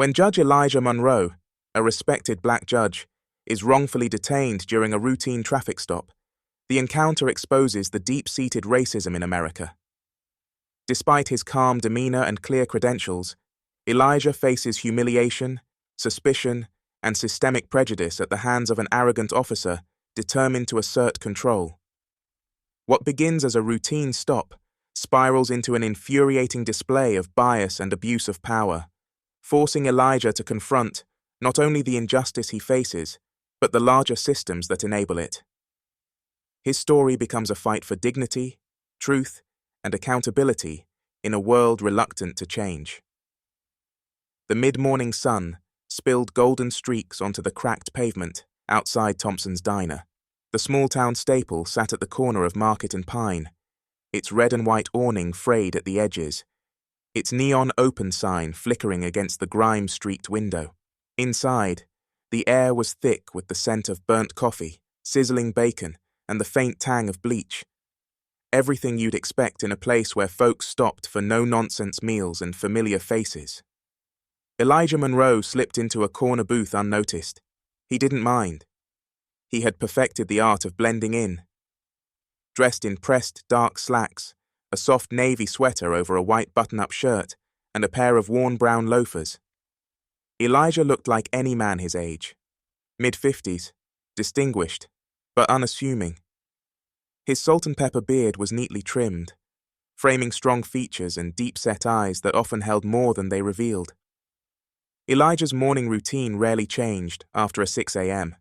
When Judge Elijah Monroe, a respected black judge, is wrongfully detained during a routine traffic stop, the encounter exposes the deep-seated racism in America. Despite his calm demeanor and clear credentials, Elijah faces humiliation, suspicion, and systemic prejudice at the hands of an arrogant officer determined to assert control. What begins as a routine stop spirals into an infuriating display of bias and abuse of power, forcing Elijah to confront not only the injustice he faces, but the larger systems that enable it. His story becomes a fight for dignity, truth, and accountability in a world reluctant to change. The mid-morning sun spilled golden streaks onto the cracked pavement outside Thompson's Diner. The small-town staple sat at the corner of Market and Pine, its red and white awning frayed at the edges, its neon open sign flickering against the grime-streaked window. Inside, the air was thick with the scent of burnt coffee, sizzling bacon, and the faint tang of bleach. Everything you'd expect in a place where folks stopped for no-nonsense meals and familiar faces. Elijah Monroe slipped into a corner booth unnoticed. He didn't mind. He had perfected the art of blending in. Dressed in pressed dark slacks, a soft navy sweater over a white button-up shirt, and a pair of worn brown loafers, Elijah looked like any man his age. Mid-50s, distinguished, but unassuming. His salt-and-pepper beard was neatly trimmed, framing strong features and deep-set eyes that often held more than they revealed. Elijah's morning routine rarely changed after a 6 a.m.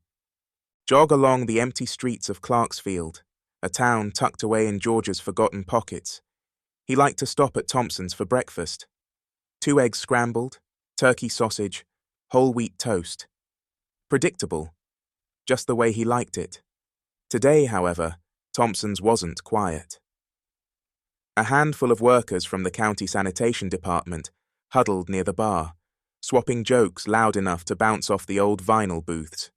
Jog along the empty streets of Clarksfield, a town tucked away in Georgia's forgotten pockets. He liked to stop at Thompson's for breakfast. 2 eggs scrambled, turkey sausage, whole wheat toast. Predictable, just the way he liked it. Today, however, Thompson's wasn't quiet. A handful of workers from the county sanitation department huddled near the bar, swapping jokes loud enough to bounce off the old vinyl booths.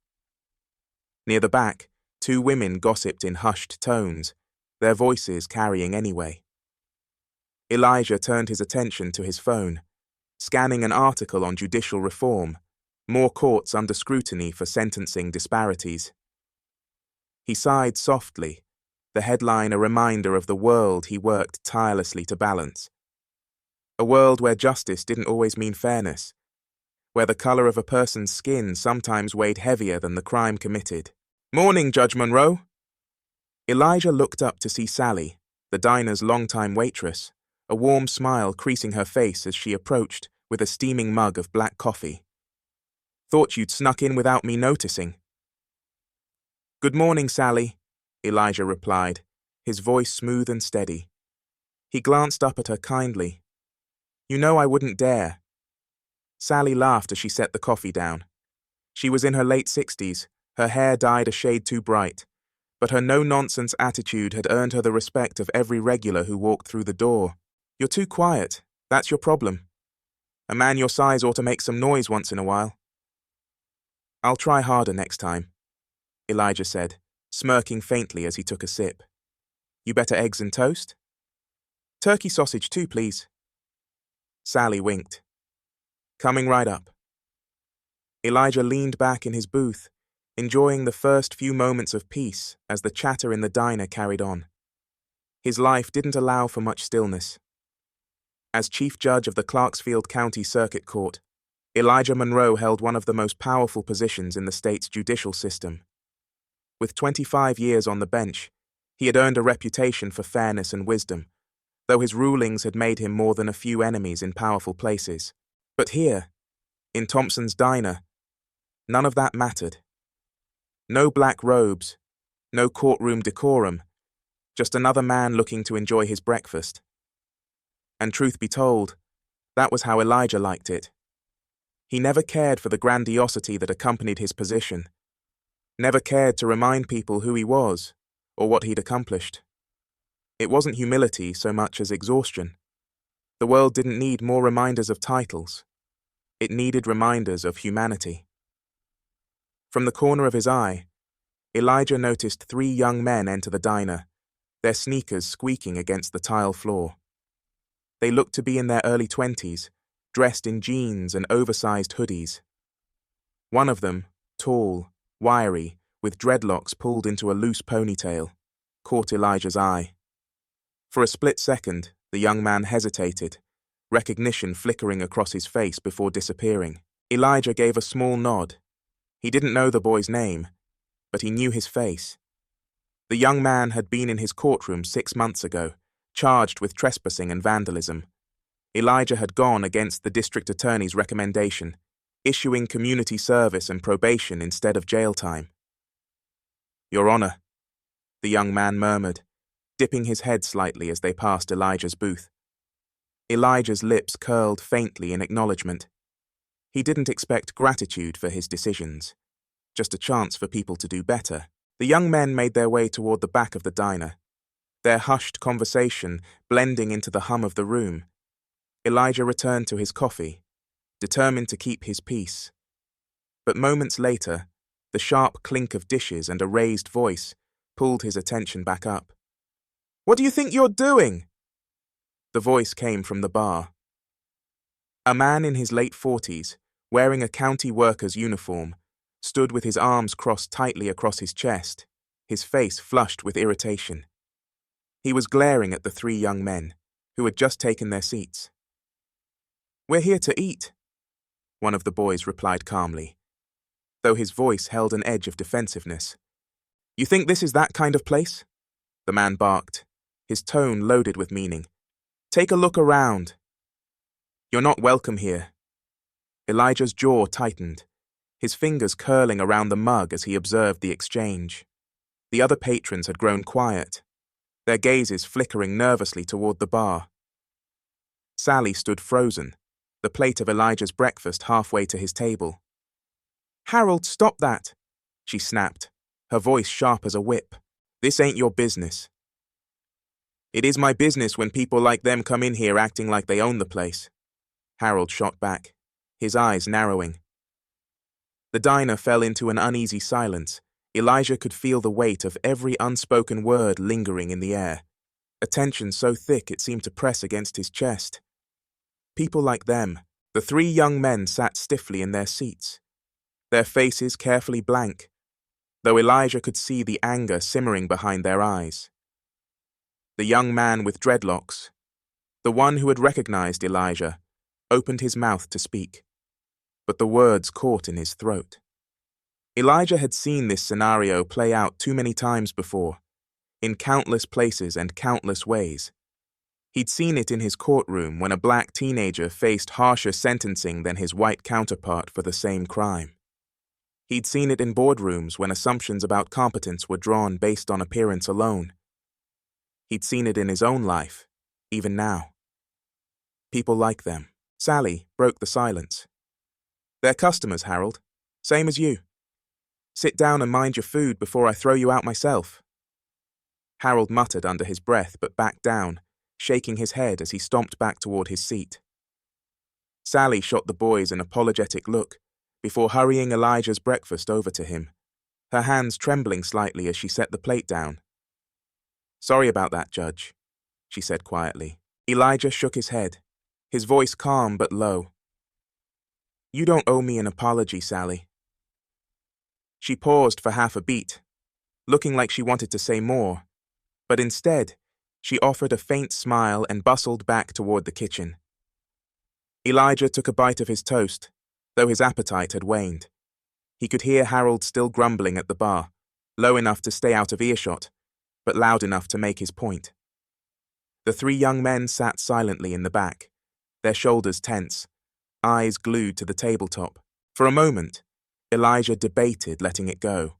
Near the back, 2 women gossiped in hushed tones, their voices carrying anyway. Elijah turned his attention to his phone, scanning an article on judicial reform, more courts under scrutiny for sentencing disparities. He sighed softly, the headline a reminder of the world he worked tirelessly to balance. A world where justice didn't always mean fairness, where the color of a person's skin sometimes weighed heavier than the crime committed. "Morning, Judge Monroe." Elijah looked up to see Sally, the diner's longtime waitress, a warm smile creasing her face as she approached with a steaming mug of black coffee. "Thought you'd snuck in without me noticing." "Good morning, Sally," Elijah replied, his voice smooth and steady. He glanced up at her kindly. "You know I wouldn't dare." Sally laughed as she set the coffee down. She was in her late 60s, her hair dyed a shade too bright, but her no-nonsense attitude had earned her the respect of every regular who walked through the door. "You're too quiet. That's your problem. A man your size ought to make some noise once in a while." "I'll try harder next time," Elijah said, smirking faintly as he took a sip. "You better eggs and toast?" "Turkey sausage too, please." Sally winked. "Coming right up." Elijah leaned back in his booth, enjoying the first few moments of peace as the chatter in the diner carried on. His life didn't allow for much stillness. As chief judge of the Clarksfield County Circuit Court, Elijah Monroe held one of the most powerful positions in the state's judicial system. With 25 years on the bench, he had earned a reputation for fairness and wisdom, though his rulings had made him more than a few enemies in powerful places. But here, in Thompson's Diner, none of that mattered. No black robes, no courtroom decorum, just another man looking to enjoy his breakfast. And truth be told, that was how Elijah liked it. He never cared for the grandiosity that accompanied his position, never cared to remind people who he was or what he'd accomplished. It wasn't humility so much as exhaustion. The world didn't need more reminders of titles. It needed reminders of humanity. From the corner of his eye, Elijah noticed 3 young men enter the diner, their sneakers squeaking against the tile floor. They looked to be in their early 20s, dressed in jeans and oversized hoodies. One of them, tall, wiry, with dreadlocks pulled into a loose ponytail, caught Elijah's eye. For a split second, the young man hesitated, recognition flickering across his face before disappearing. Elijah gave a small nod. He didn't know the boy's name, but he knew his face. The young man had been in his courtroom 6 months ago, charged with trespassing and vandalism. Elijah had gone against the district attorney's recommendation, issuing community service and probation instead of jail time. "Your Honor," the young man murmured, dipping his head slightly as they passed Elijah's booth. Elijah's lips curled faintly in acknowledgement. He didn't expect gratitude for his decisions, just a chance for people to do better. The young men made their way toward the back of the diner, their hushed conversation blending into the hum of the room. Elijah returned to his coffee, determined to keep his peace. But moments later, the sharp clink of dishes and a raised voice pulled his attention back up. "What do you think you're doing?" The voice came from the bar. A man in his late 40s, wearing a county worker's uniform, stood with his arms crossed tightly across his chest, his face flushed with irritation. He was glaring at the 3 young men, who had just taken their seats. "We're here to eat," one of the boys replied calmly, though his voice held an edge of defensiveness. "You think this is that kind of place?" the man barked, his tone loaded with meaning. "Take a look around. You're not welcome here." Elijah's jaw tightened, his fingers curling around the mug as he observed the exchange. The other patrons had grown quiet, their gazes flickering nervously toward the bar. Sally stood frozen, the plate of Elijah's breakfast halfway to his table. "Harold, stop that," she snapped, her voice sharp as a whip. "This ain't your business." "It is my business when people like them come in here acting like they own the place," Harold shot back, his eyes narrowing. The diner fell into an uneasy silence. Elijah could feel the weight of every unspoken word lingering in the air, a tension so thick it seemed to press against his chest. People like them, the 3 young men sat stiffly in their seats, their faces carefully blank, though Elijah could see the anger simmering behind their eyes. The young man with dreadlocks, the one who had recognized Elijah, opened his mouth to speak, but the words caught in his throat. Elijah had seen this scenario play out too many times before, in countless places and countless ways. He'd seen it in his courtroom when a black teenager faced harsher sentencing than his white counterpart for the same crime. He'd seen it in boardrooms when assumptions about competence were drawn based on appearance alone. He'd seen it in his own life, even now. People like them. Sally broke the silence. "They're customers, Harold. Same as you. Sit down and mind your food before I throw you out myself." Harold muttered under his breath but backed down, shaking his head as he stomped back toward his seat. Sally shot the boys an apologetic look before hurrying Elijah's breakfast over to him, her hands trembling slightly as she set the plate down. "Sorry about that, Judge," she said quietly. Elijah shook his head, his voice calm but low. "You don't owe me an apology, Sally." She paused for half a beat, looking like she wanted to say more, but instead, she offered a faint smile and bustled back toward the kitchen. Elijah took a bite of his toast, though his appetite had waned. He could hear Harold still grumbling at the bar, low enough to stay out of earshot, but loud enough to make his point. The 3 young men sat silently in the back, their shoulders tense, eyes glued to the tabletop. For a moment, Elijah debated letting it go,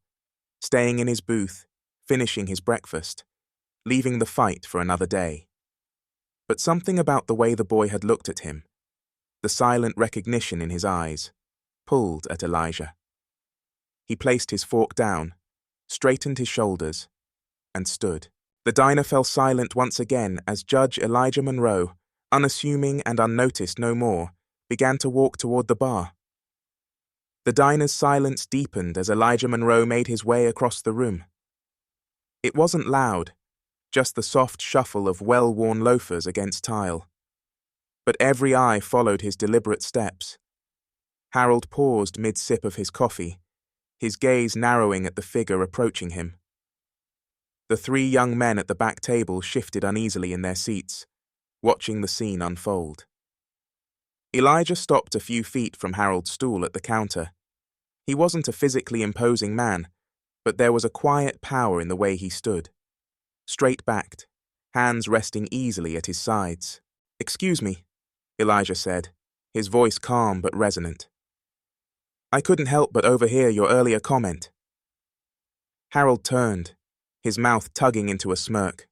staying in his booth, finishing his breakfast, leaving the fight for another day. But something about the way the boy had looked at him, the silent recognition in his eyes, pulled at Elijah. He placed his fork down, straightened his shoulders, and stood. The diner fell silent once again as Judge Elijah Monroe, unassuming and unnoticed no more, began to walk toward the bar. The diner's silence deepened as Elijah Monroe made his way across the room. It wasn't loud, just the soft shuffle of well-worn loafers against tile. but every eye followed his deliberate steps. Harold paused mid-sip of his coffee, his gaze narrowing at the figure approaching him. The three young men at the back table shifted uneasily in their seats, watching the scene unfold. Elijah stopped a few feet from Harold's stool at the counter. He wasn't a physically imposing man, but there was a quiet power in the way he stood. Straight-backed, hands resting easily at his sides. "Excuse me," Elijah said, his voice calm but resonant. "I couldn't help but overhear your earlier comment." Harold turned, his mouth tugging into a smirk.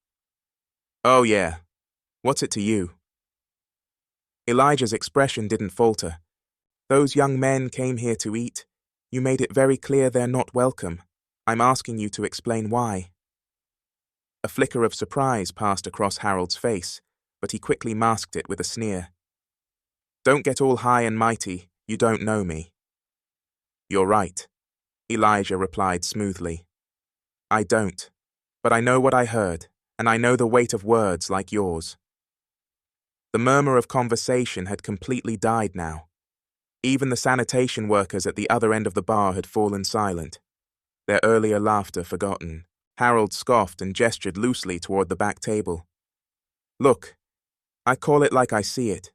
"Oh yeah, what's it to you?" Elijah's expression didn't falter. "Those young men came here to eat. You made it very clear they're not welcome. I'm asking you to explain why." A flicker of surprise passed across Harold's face, but he quickly masked it with a sneer. "Don't get all high and mighty, you don't know me." "You're right," Elijah replied smoothly. "I don't, but I know what I heard, and I know the weight of words like yours." The murmur of conversation had completely died now. Even the sanitation workers at the other end of the bar had fallen silent, their earlier laughter forgotten. Harold scoffed and gestured loosely toward the back table. "Look, I call it like I see it.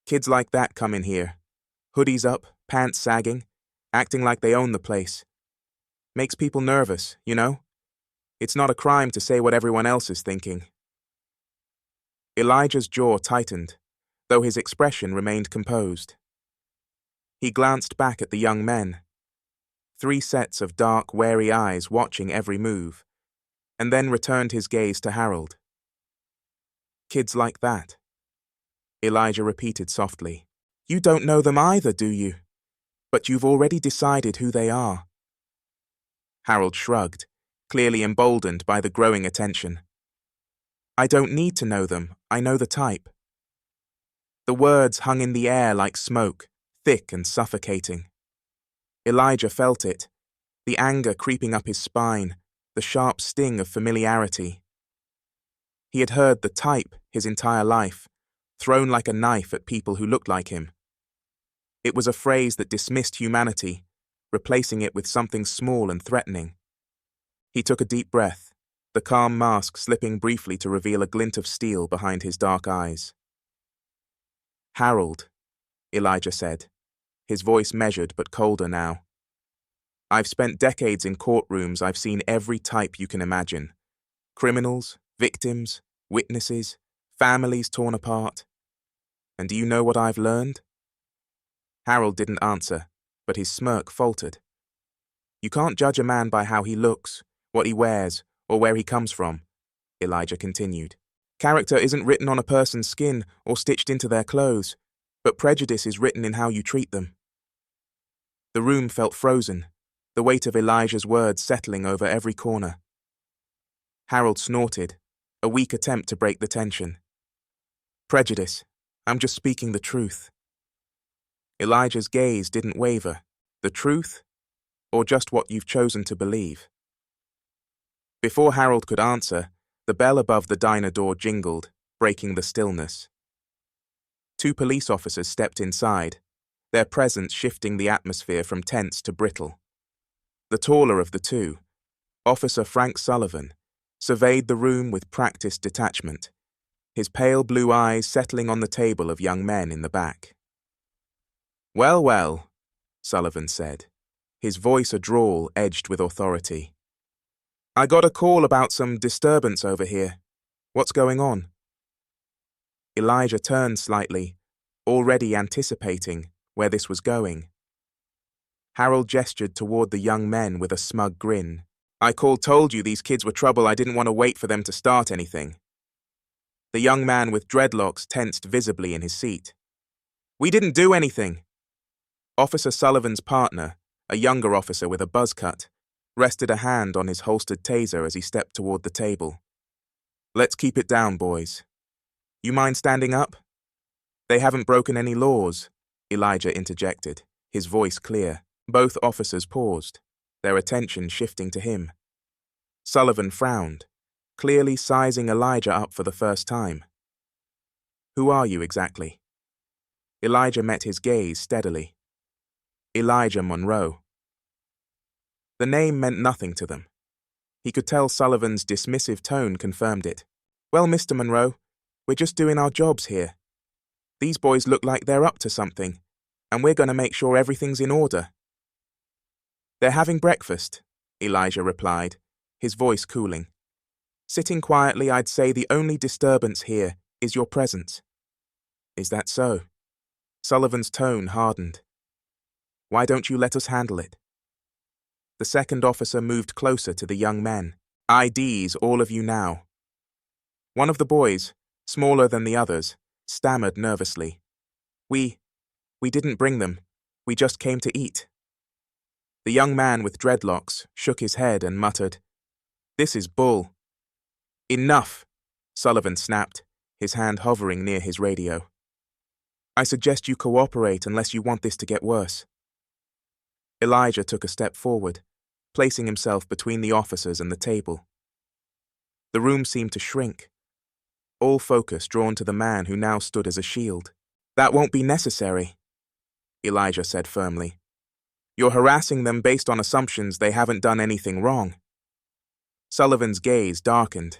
Kids like that come in here, hoodies up, pants sagging, acting like they own the place. Makes people nervous, you know? It's not a crime to say what everyone else is thinking." Elijah's jaw tightened, though his expression remained composed. He glanced back at the young men, 3 sets of dark, wary eyes watching every move, and then returned his gaze to Harold. "Kids like that," Elijah repeated softly. "You don't know them either, do you? But you've already decided who they are." Harold shrugged, clearly emboldened by the growing attention. "I don't need to know them, I know the type." The words hung in the air like smoke, thick and suffocating. Elijah felt it, the anger creeping up his spine, the sharp sting of familiarity. He had heard the type his entire life, thrown like a knife at people who looked like him. It was a phrase that dismissed humanity, replacing it with something small and threatening. He took a deep breath, the calm mask slipping briefly to reveal a glint of steel behind his dark eyes. "Harold," Elijah said, his voice measured but colder now. "I've spent decades in courtrooms. I've seen every type you can imagine. Criminals, victims, witnesses, families torn apart. And do you know what I've learned?" Harold didn't answer, but his smirk faltered. "You can't judge a man by how he looks, what he wears, or where he comes from," Elijah continued. "Character isn't written on a person's skin or stitched into their clothes, but prejudice is written in how you treat them." The room felt frozen, the weight of Elijah's words settling over every corner. Harold snorted, a weak attempt to break the tension. "Prejudice. I'm just speaking the truth." Elijah's gaze didn't waver. "The truth? Or just what you've chosen to believe?" Before Harold could answer, the bell above the diner door jingled, breaking the stillness. 2 police officers stepped inside, their presence shifting the atmosphere from tense to brittle. The taller of the two, Officer Frank Sullivan, surveyed the room with practiced detachment, his pale blue eyes settling on the table of young men in the back. "Well, well," Sullivan said, his voice a drawl edged with authority. "I got a call about some disturbance over here. What's going on?" Elijah turned slightly, already anticipating where this was going. Harold gestured toward the young men with a smug grin. "I told you these kids were trouble. I didn't want to wait for them to start anything." The young man with dreadlocks tensed visibly in his seat. "We didn't do anything." Officer Sullivan's partner, a younger officer with a buzz cut, rested a hand on his holstered taser as he stepped toward the table. "Let's keep it down, boys. You mind standing up?" "They haven't broken any laws," Elijah interjected, his voice clear. Both officers paused, their attention shifting to him. Sullivan frowned, clearly sizing Elijah up for the first time. "Who are you exactly?" Elijah met his gaze steadily. Elijah Monroe. The name meant nothing to them. He could tell Sullivan's dismissive tone confirmed it. Well, Mr. Monroe, we're just doing our jobs here. These boys look like they're up to something, and we're going to make sure everything's in order. They're having breakfast, Elijah replied, his voice cooling. Sitting quietly, I'd say the only disturbance here is your presence. Is that so? Sullivan's tone hardened. Why don't you let us handle it? The second officer moved closer to the young men. IDs, all of you now. One of the boys, smaller than the others, stammered nervously. We didn't bring them. We just came to eat. The young man with dreadlocks shook his head and muttered, This is bull. Enough, Sullivan snapped, his hand hovering near his radio. I suggest you cooperate unless you want this to get worse. Elijah took a step forward, placing himself between the officers and the table. The room seemed to shrink, all focus drawn to the man who now stood as a shield. That won't be necessary, Elijah said firmly. You're harassing them based on assumptions they haven't done anything wrong. Sullivan's gaze darkened.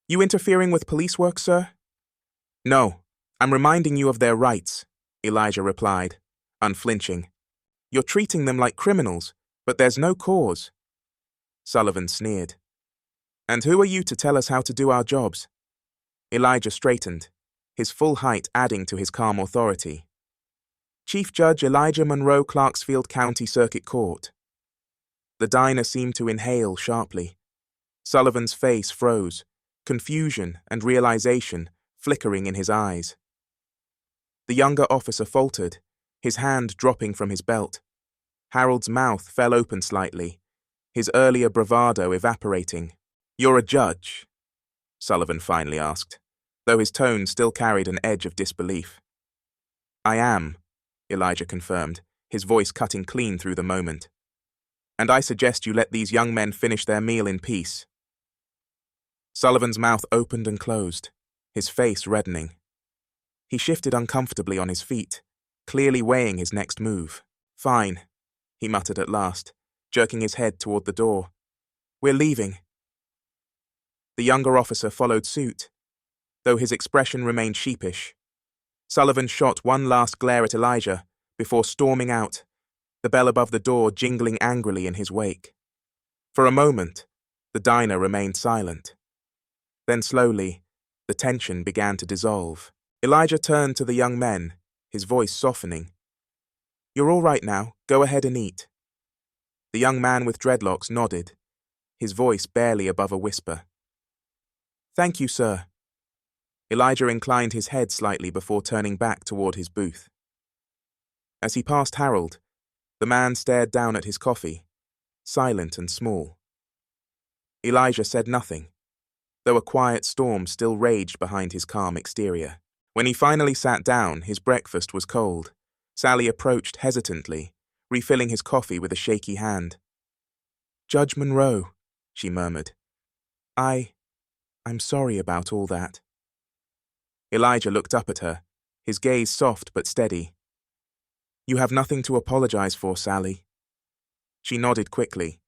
You interfering with police work, sir? No, I'm reminding you of their rights, Elijah replied, unflinching. You're treating them like criminals, but there's no cause. Sullivan sneered. And who are you to tell us how to do our jobs? Elijah straightened, his full height adding to his calm authority. Chief Judge Elijah Monroe, Clarksfield County Circuit Court. The diner seemed to inhale sharply. Sullivan's face froze, confusion and realization flickering in his eyes. The younger officer faltered, his hand dropping from his belt. Harold's mouth fell open slightly, his earlier bravado evaporating. You're a judge? Sullivan finally asked, though his tone still carried an edge of disbelief. I am, Elijah confirmed, his voice cutting clean through the moment. And I suggest you let these young men finish their meal in peace. Sullivan's mouth opened and closed, his face reddening. He shifted uncomfortably on his feet, clearly weighing his next move. Fine, he muttered at last, jerking his head toward the door. We're leaving. The younger officer followed suit, though his expression remained sheepish. Sullivan shot one last glare at Elijah before storming out, the bell above the door jingling angrily in his wake. For a moment, the diner remained silent. Then slowly, the tension began to dissolve. Elijah turned to the young men, his voice softening. You're all right now, go ahead and eat. The young man with dreadlocks nodded, his voice barely above a whisper. Thank you, sir. Elijah inclined his head slightly before turning back toward his booth. As he passed Harold, the man stared down at his coffee, silent and small. Elijah said nothing, though a quiet storm still raged behind his calm exterior. When he finally sat down, his breakfast was cold. Sally approached hesitantly, refilling his coffee with a shaky hand. Judge Monroe, she murmured. I'm sorry about all that. Elijah looked up at her, his gaze soft but steady. You have nothing to apologize for, Sally. She nodded quickly,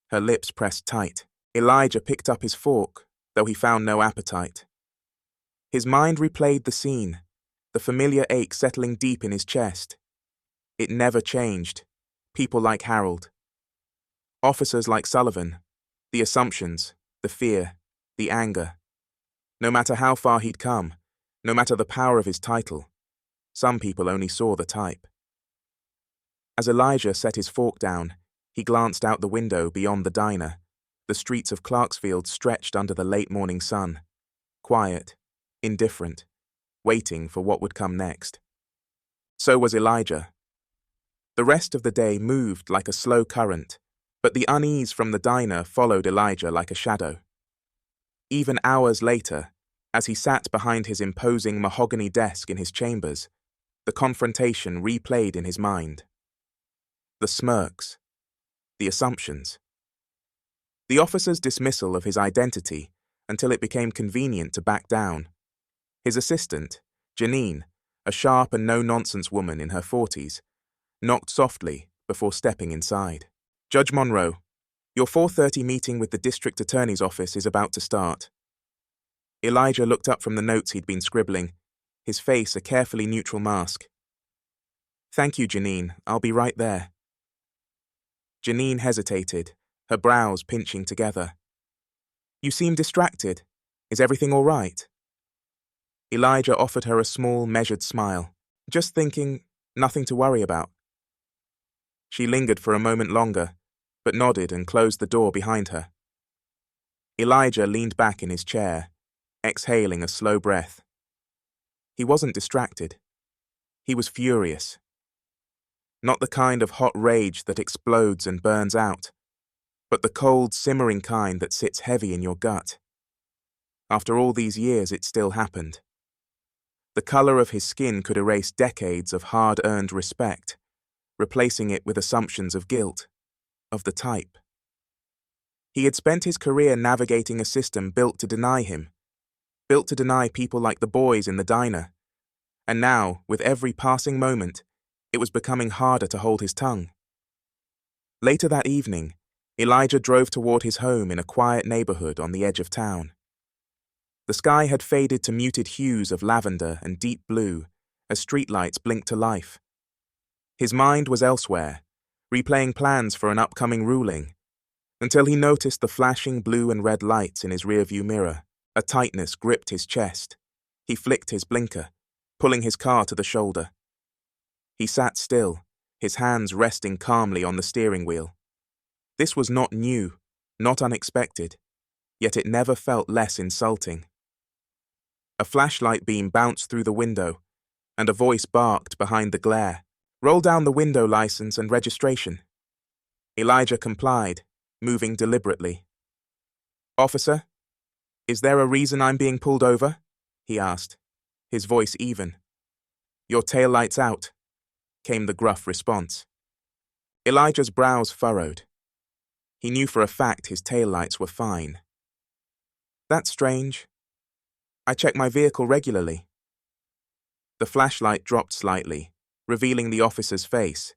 her lips pressed tight. Elijah picked up his fork, though he found no appetite. His mind replayed the scene, the familiar ache settling deep in his chest. It never changed. People like Harold. Officers like Sullivan. The assumptions, the fear, the anger. No matter how far he'd come, no matter the power of his title, some people only saw the type. As Elijah set his fork down, he glanced out the window beyond the diner. The streets of Clarksfield stretched under the late morning sun, quiet, indifferent, waiting for what would come next. So was Elijah. The rest of the day moved like a slow current, but the unease from the diner followed Elijah like a shadow. Even hours later, as he sat behind his imposing mahogany desk in his chambers, the confrontation replayed in his mind. The smirks, the assumptions. The officer's dismissal of his identity until it became convenient to back down. His assistant, Janine, a sharp and no-nonsense woman in her 40s, knocked softly before stepping inside. "Judge Monroe, your 4:30 meeting with the district attorney's office is about to start." Elijah looked up from the notes he'd been scribbling, his face a carefully neutral mask. "Thank you, Janine. I'll be right there." Janine hesitated, her brows pinching together. "You seem distracted. Is everything all right?" Elijah offered her a small, measured smile. "Just thinking, nothing to worry about." She lingered for a moment longer, but nodded and closed the door behind her. Elijah leaned back in his chair, exhaling a slow breath. He wasn't distracted. He was furious. Not the kind of hot rage that explodes and burns out, but the cold, simmering kind that sits heavy in your gut. After all these years, it still happened. The color of his skin could erase decades of hard-earned respect, replacing it with assumptions of guilt, of the type. He had spent his career navigating a system built to deny him, built to deny people like the boys in the diner, and now, with every passing moment, it was becoming harder to hold his tongue. Later that evening, Elijah drove toward his home in a quiet neighborhood on the edge of town. The sky had faded to muted hues of lavender and deep blue as streetlights blinked to life. His mind was elsewhere, replaying plans for an upcoming ruling, until he noticed the flashing blue and red lights in his rearview mirror. A tightness gripped his chest. He flicked his blinker, pulling his car to the shoulder. He sat still, his hands resting calmly on the steering wheel. This was not new, not unexpected, yet it never felt less insulting. A flashlight beam bounced through the window, and a voice barked behind the glare. "Roll down the window license and registration." Elijah complied, moving deliberately. "Officer, is there a reason I'm being pulled over?" he asked, his voice even. "Your taillight's out," came the gruff response. Elijah's brows furrowed. He knew for a fact his taillights were fine. "That's strange. I check my vehicle regularly." The flashlight dropped slightly, revealing the officer's face.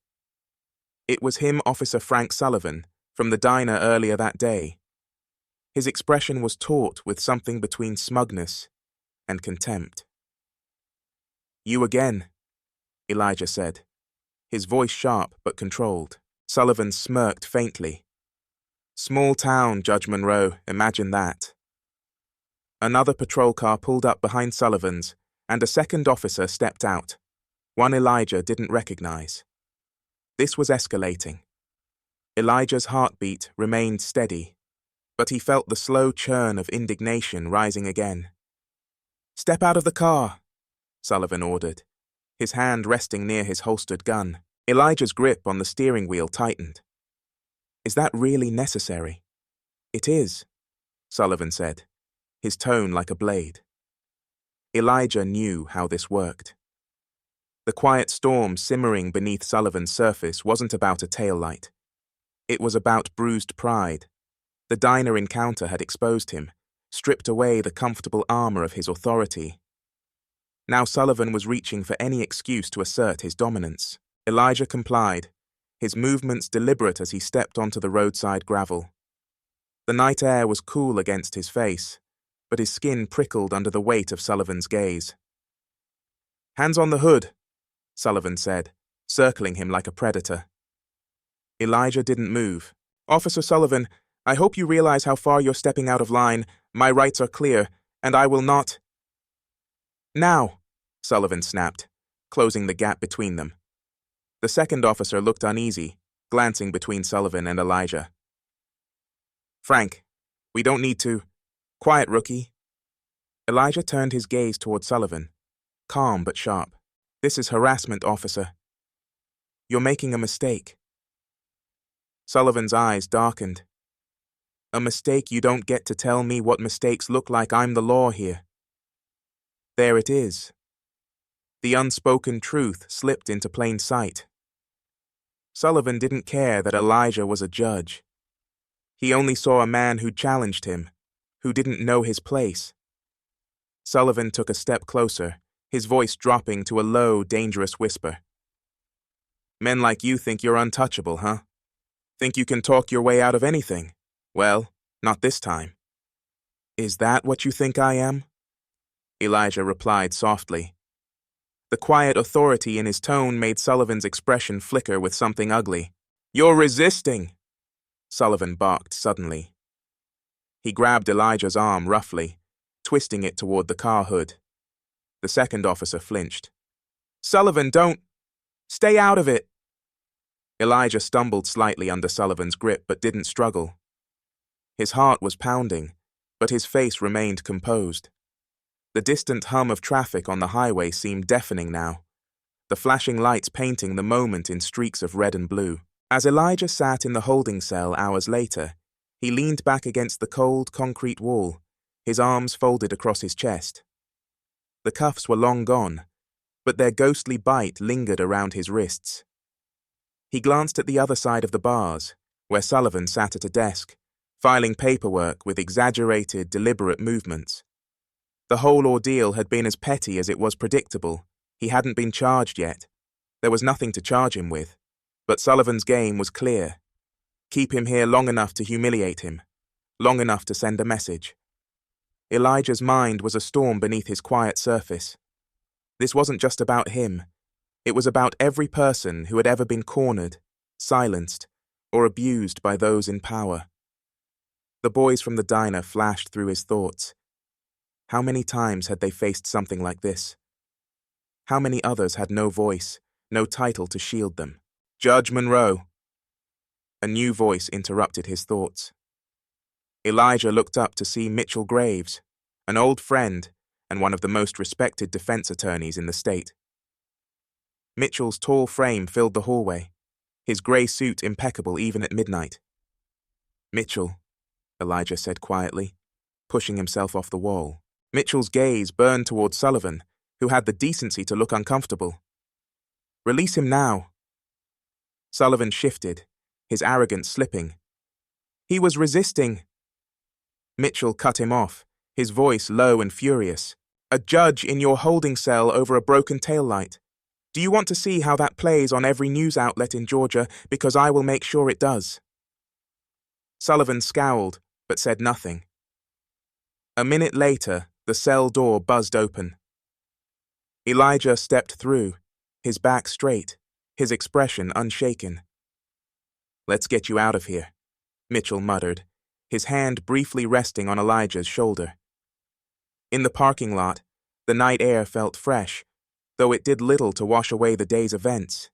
It was him, Officer Frank Sullivan, from the diner earlier that day. His expression was taut with something between smugness and contempt. "You again," Elijah said, his voice sharp but controlled. Sullivan smirked faintly. "Small town, Judge Monroe, imagine that." Another patrol car pulled up behind Sullivan's, and a second officer stepped out, one Elijah didn't recognize. This was escalating. Elijah's heartbeat remained steady, but he felt the slow churn of indignation rising again. "Step out of the car," Sullivan ordered, his hand resting near his holstered gun. Elijah's grip on the steering wheel tightened. "Is that really necessary?" "It is," Sullivan said, his tone like a blade. Elijah knew how this worked. The quiet storm simmering beneath Sullivan's surface wasn't about a taillight. It was about bruised pride. The diner encounter had exposed him, stripped away the comfortable armor of his authority. Now Sullivan was reaching for any excuse to assert his dominance. Elijah complied, his movements deliberate as he stepped onto the roadside gravel. The night air was cool against his face, but his skin prickled under the weight of Sullivan's gaze. "Hands on the hood," Sullivan said, circling him like a predator. Elijah didn't move. "Officer Sullivan, I hope you realize how far you're stepping out of line. My rights are clear, and I will not—" "Now," Sullivan snapped, closing the gap between them. The second officer looked uneasy, glancing between Sullivan and Elijah. "Frank, we don't need to—" "Quiet, rookie." Elijah turned his gaze toward Sullivan, calm but sharp. "This is harassment, officer. You're making a mistake." Sullivan's eyes darkened. "A mistake? You don't get to tell me what mistakes look like. I'm the law here." There it is. The unspoken truth slipped into plain sight. Sullivan didn't care that Elijah was a judge. He only saw a man who challenged him, who didn't know his place. Sullivan took a step closer, his voice dropping to a low, dangerous whisper. Men like you think you're untouchable, huh? Think you can talk your way out of anything? Well, not this time. Is that what you think I am? Elijah replied softly. The quiet authority in his tone made Sullivan's expression flicker with something ugly. You're resisting, Sullivan barked suddenly. He grabbed Elijah's arm roughly, twisting it toward the car hood. The second officer flinched. Sullivan, don't! Stay out of it! Elijah stumbled slightly under Sullivan's grip but didn't struggle. His heart was pounding, but his face remained composed. The distant hum of traffic on the highway seemed deafening now, the flashing lights painting the moment in streaks of red and blue. As Elijah sat in the holding cell hours later, he leaned back against the cold, concrete wall, his arms folded across his chest. The cuffs were long gone, but their ghostly bite lingered around his wrists. He glanced at the other side of the bars, where Sullivan sat at a desk, filing paperwork with exaggerated, deliberate movements. The whole ordeal had been as petty as it was predictable. He hadn't been charged yet. There was nothing to charge him with. But Sullivan's game was clear. Keep him here long enough to humiliate him, long enough to send a message. Elijah's mind was a storm beneath his quiet surface. This wasn't just about him. It was about every person who had ever been cornered, silenced, or abused by those in power. The boys from the diner flashed through his thoughts. How many times had they faced something like this? How many others had no voice, no title to shield them? Judge Monroe. A new voice interrupted his thoughts. Elijah looked up to see Mitchell Graves, an old friend and one of the most respected defense attorneys in the state. Mitchell's tall frame filled the hallway, his gray suit impeccable even at midnight. Mitchell, Elijah said quietly, pushing himself off the wall. Mitchell's gaze burned toward Sullivan, who had the decency to look uncomfortable. Release him now. Sullivan shifted, his arrogance slipping. He was resisting. Mitchell cut him off, his voice low and furious. A judge in your holding cell over a broken taillight. Do you want to see how that plays on every news outlet in Georgia? Because I will make sure it does. Sullivan scowled, but said nothing. A minute later, the cell door buzzed open. Elijah stepped through, his back straight, his expression unshaken. Let's get you out of here, Mitchell muttered, his hand briefly resting on Elijah's shoulder. In the parking lot, the night air felt fresh, though it did little to wash away the day's events.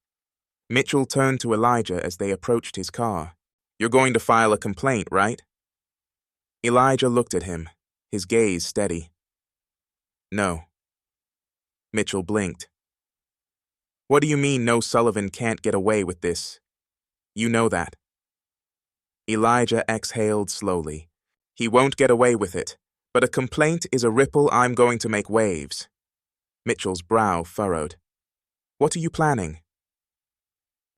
Mitchell turned to Elijah as they approached his car. You're going to file a complaint, right? Elijah looked at him, his gaze steady. No. Mitchell blinked. What do you mean no Sullivan can't get away with this? You know that. Elijah exhaled slowly. He won't get away with it, but a complaint is a ripple I'm going to make waves. Mitchell's brow furrowed. What are you planning?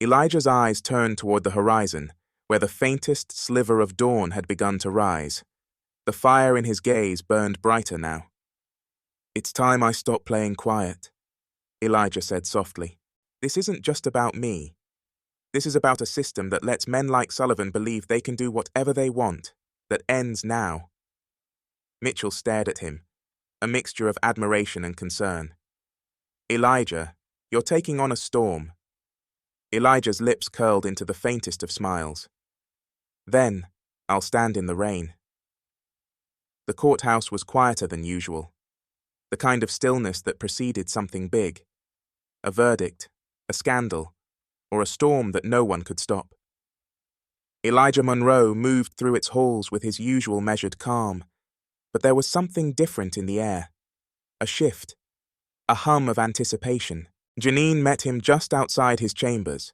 Elijah's eyes turned toward the horizon, where the faintest sliver of dawn had begun to rise. The fire in his gaze burned brighter now. It's time I stop playing quiet, Elijah said softly. This isn't just about me. This is about a system that lets men like Sullivan believe they can do whatever they want, that ends now. Mitchell stared at him, a mixture of admiration and concern. Elijah, you're taking on a storm. Elijah's lips curled into the faintest of smiles. Then, I'll stand in the rain. The courthouse was quieter than usual, the kind of stillness that preceded something big. A verdict, a scandal, or a storm that no one could stop. Elijah Monroe moved through its halls with his usual measured calm, but there was something different in the air. A shift, a hum of anticipation. Janine met him just outside his chambers,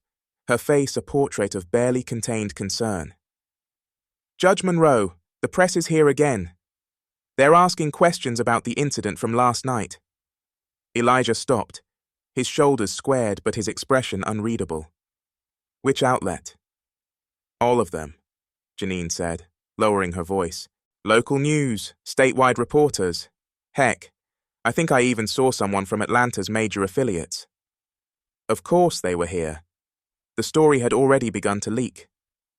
her face a portrait of barely contained concern. Judge Monroe, the press is here again. They're asking questions about the incident from last night. Elijah stopped, his shoulders squared but his expression unreadable. Which outlet? All of them, Janine said, lowering her voice. Local news, statewide reporters. Heck, I think I even saw someone from Atlanta's major affiliates. Of course they were here. The story had already begun to leak,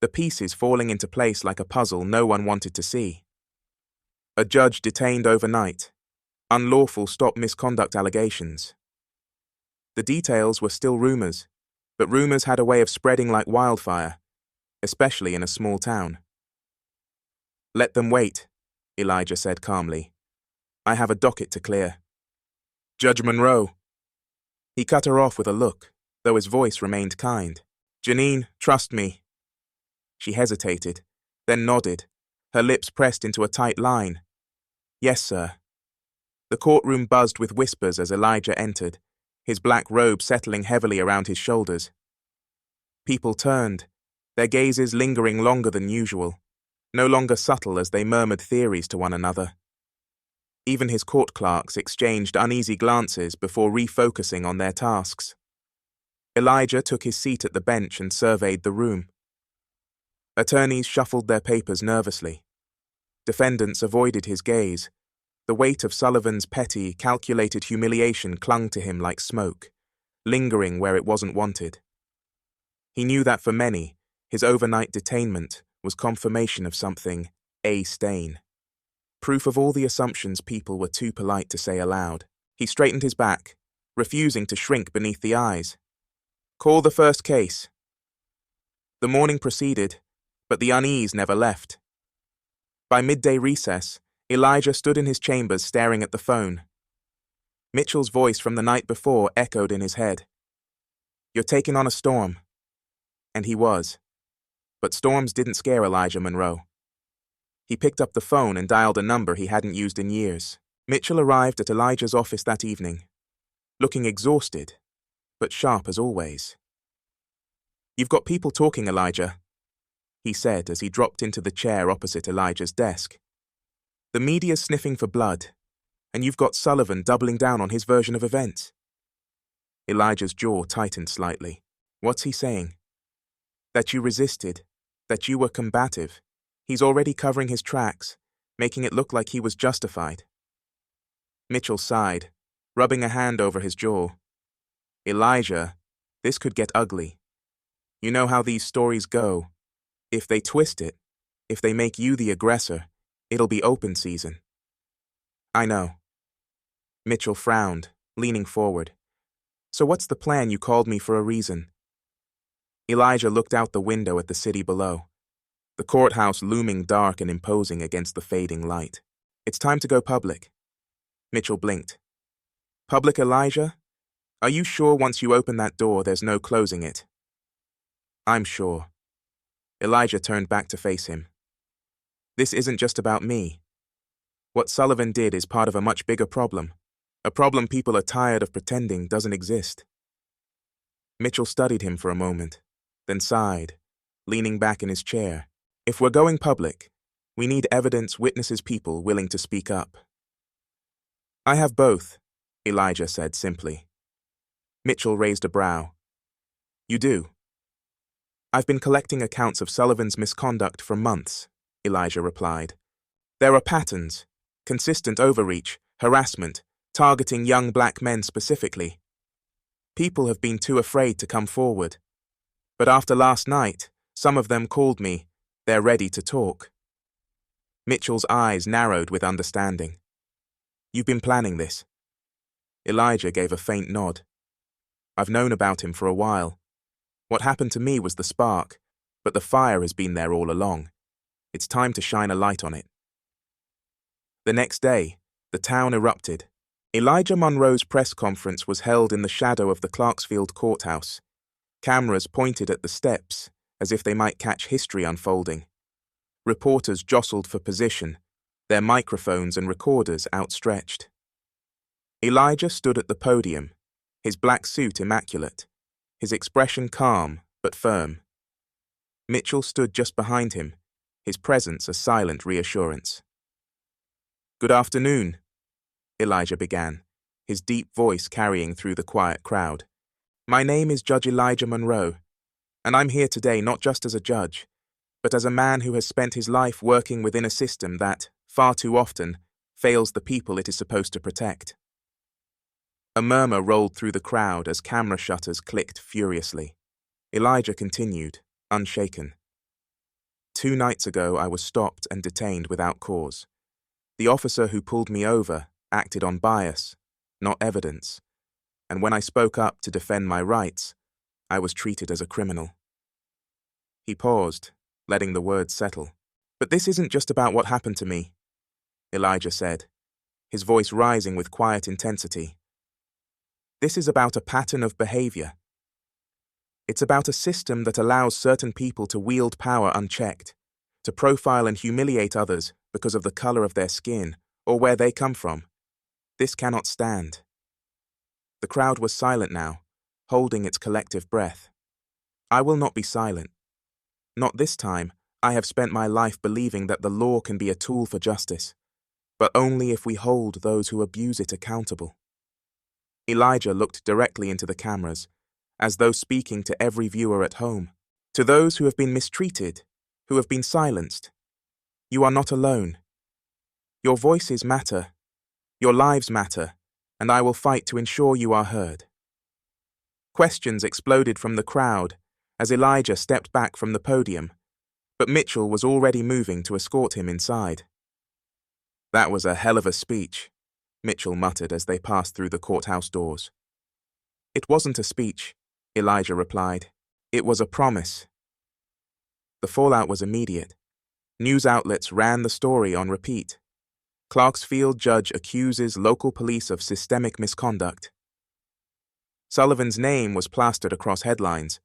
the pieces falling into place like a puzzle no one wanted to see. A judge detained overnight. Unlawful stop misconduct allegations. The details were still rumors, but rumors had a way of spreading like wildfire, especially in a small town. Let them wait, Elijah said calmly. I have a docket to clear. Judge Monroe. He cut her off with a look, though his voice remained kind. Janine, trust me. She hesitated, then nodded, her lips pressed into a tight line. Yes, sir. The courtroom buzzed with whispers as Elijah entered, his black robe settling heavily around his shoulders. People turned, their gazes lingering longer than usual, no longer subtle as they murmured theories to one another. Even his court clerks exchanged uneasy glances before refocusing on their tasks. Elijah took his seat at the bench and surveyed the room. Attorneys shuffled their papers nervously. Defendants avoided his gaze. The weight of Sullivan's petty, calculated humiliation clung to him like smoke, lingering where it wasn't wanted. He knew that for many, his overnight detainment was confirmation of something, a stain. Proof of all the assumptions people were too polite to say aloud. He straightened his back, refusing to shrink beneath the eyes. Call the first case. The morning proceeded, but the unease never left. By midday recess, Elijah stood in his chambers staring at the phone. Mitchell's voice from the night before echoed in his head. You're taking on a storm. And he was. But storms didn't scare Elijah Monroe. He picked up the phone and dialed a number he hadn't used in years. Mitchell arrived at Elijah's office that evening, looking exhausted, but sharp as always. You've got people talking, Elijah, he said as he dropped into the chair opposite Elijah's desk. The media's sniffing for blood, and you've got Sullivan doubling down on his version of events. Elijah's jaw tightened slightly. What's he saying? That you resisted, that you were combative. He's already covering his tracks, making it look like he was justified. Mitchell sighed, rubbing a hand over his jaw. Elijah, this could get ugly. You know how these stories go. If they twist it, if they make you the aggressor, it'll be open season. I know. Mitchell frowned, leaning forward. So what's the plan? You called me for a reason. Elijah looked out the window at the city below, the courthouse looming dark and imposing against the fading light. It's time to go public. Mitchell blinked. Public, Elijah? Are you sure once you open that door there's no closing it? I'm sure. Elijah turned back to face him. This isn't just about me. What Sullivan did is part of a much bigger problem, a problem people are tired of pretending doesn't exist. Mitchell studied him for a moment, then sighed, leaning back in his chair. If we're going public, we need evidence, witnesses, people willing to speak up. I have both, Elijah said simply. Mitchell raised a brow. You do? I've been collecting accounts of Sullivan's misconduct for months, Elijah replied. There are patterns, consistent overreach, harassment, targeting young black men specifically. People have been too afraid to come forward. But after last night, some of them called me. They're ready to talk. Mitchell's eyes narrowed with understanding. You've been planning this? Elijah gave a faint nod. I've known about him for a while. What happened to me was the spark, but the fire has been there all along. It's time to shine a light on it. The next day, the town erupted. Elijah Monroe's press conference was held in the shadow of the Clarksfield courthouse. Cameras pointed at the steps, as if they might catch history unfolding. Reporters jostled for position, their microphones and recorders outstretched. Elijah stood at the podium, his black suit immaculate, his expression calm but firm. Mitchell stood just behind him, his presence a silent reassurance. Good afternoon, Elijah began, his deep voice carrying through the quiet crowd. My name is Judge Elijah Monroe, and I'm here today not just as a judge, but as a man who has spent his life working within a system that, far too often, fails the people it is supposed to protect. A murmur rolled through the crowd as camera shutters clicked furiously. Elijah continued, unshaken. 2 nights ago, I was stopped and detained without cause. The officer who pulled me over acted on bias, not evidence, and when I spoke up to defend my rights, I was treated as a criminal. He paused, letting the words settle. But this isn't just about what happened to me, Elijah said, his voice rising with quiet intensity. This is about a pattern of behavior. It's about a system that allows certain people to wield power unchecked, to profile and humiliate others because of the color of their skin or where they come from. This cannot stand. The crowd was silent now, holding its collective breath. I will not be silent. Not this time. I have spent my life believing that the law can be a tool for justice, but only if we hold those who abuse it accountable. Elijah looked directly into the cameras, as though speaking to every viewer at home. To those who have been mistreated, who have been silenced, you are not alone. Your voices matter, your lives matter, and I will fight to ensure you are heard. Questions exploded from the crowd as Elijah stepped back from the podium, but Mitchell was already moving to escort him inside. That was a hell of a speech, Mitchell muttered as they passed through the courthouse doors. It wasn't a speech, Elijah replied. It was a promise. The fallout was immediate. News outlets ran the story on repeat. Clarksfield judge accuses local police of systemic misconduct. Sullivan's name was plastered across headlines,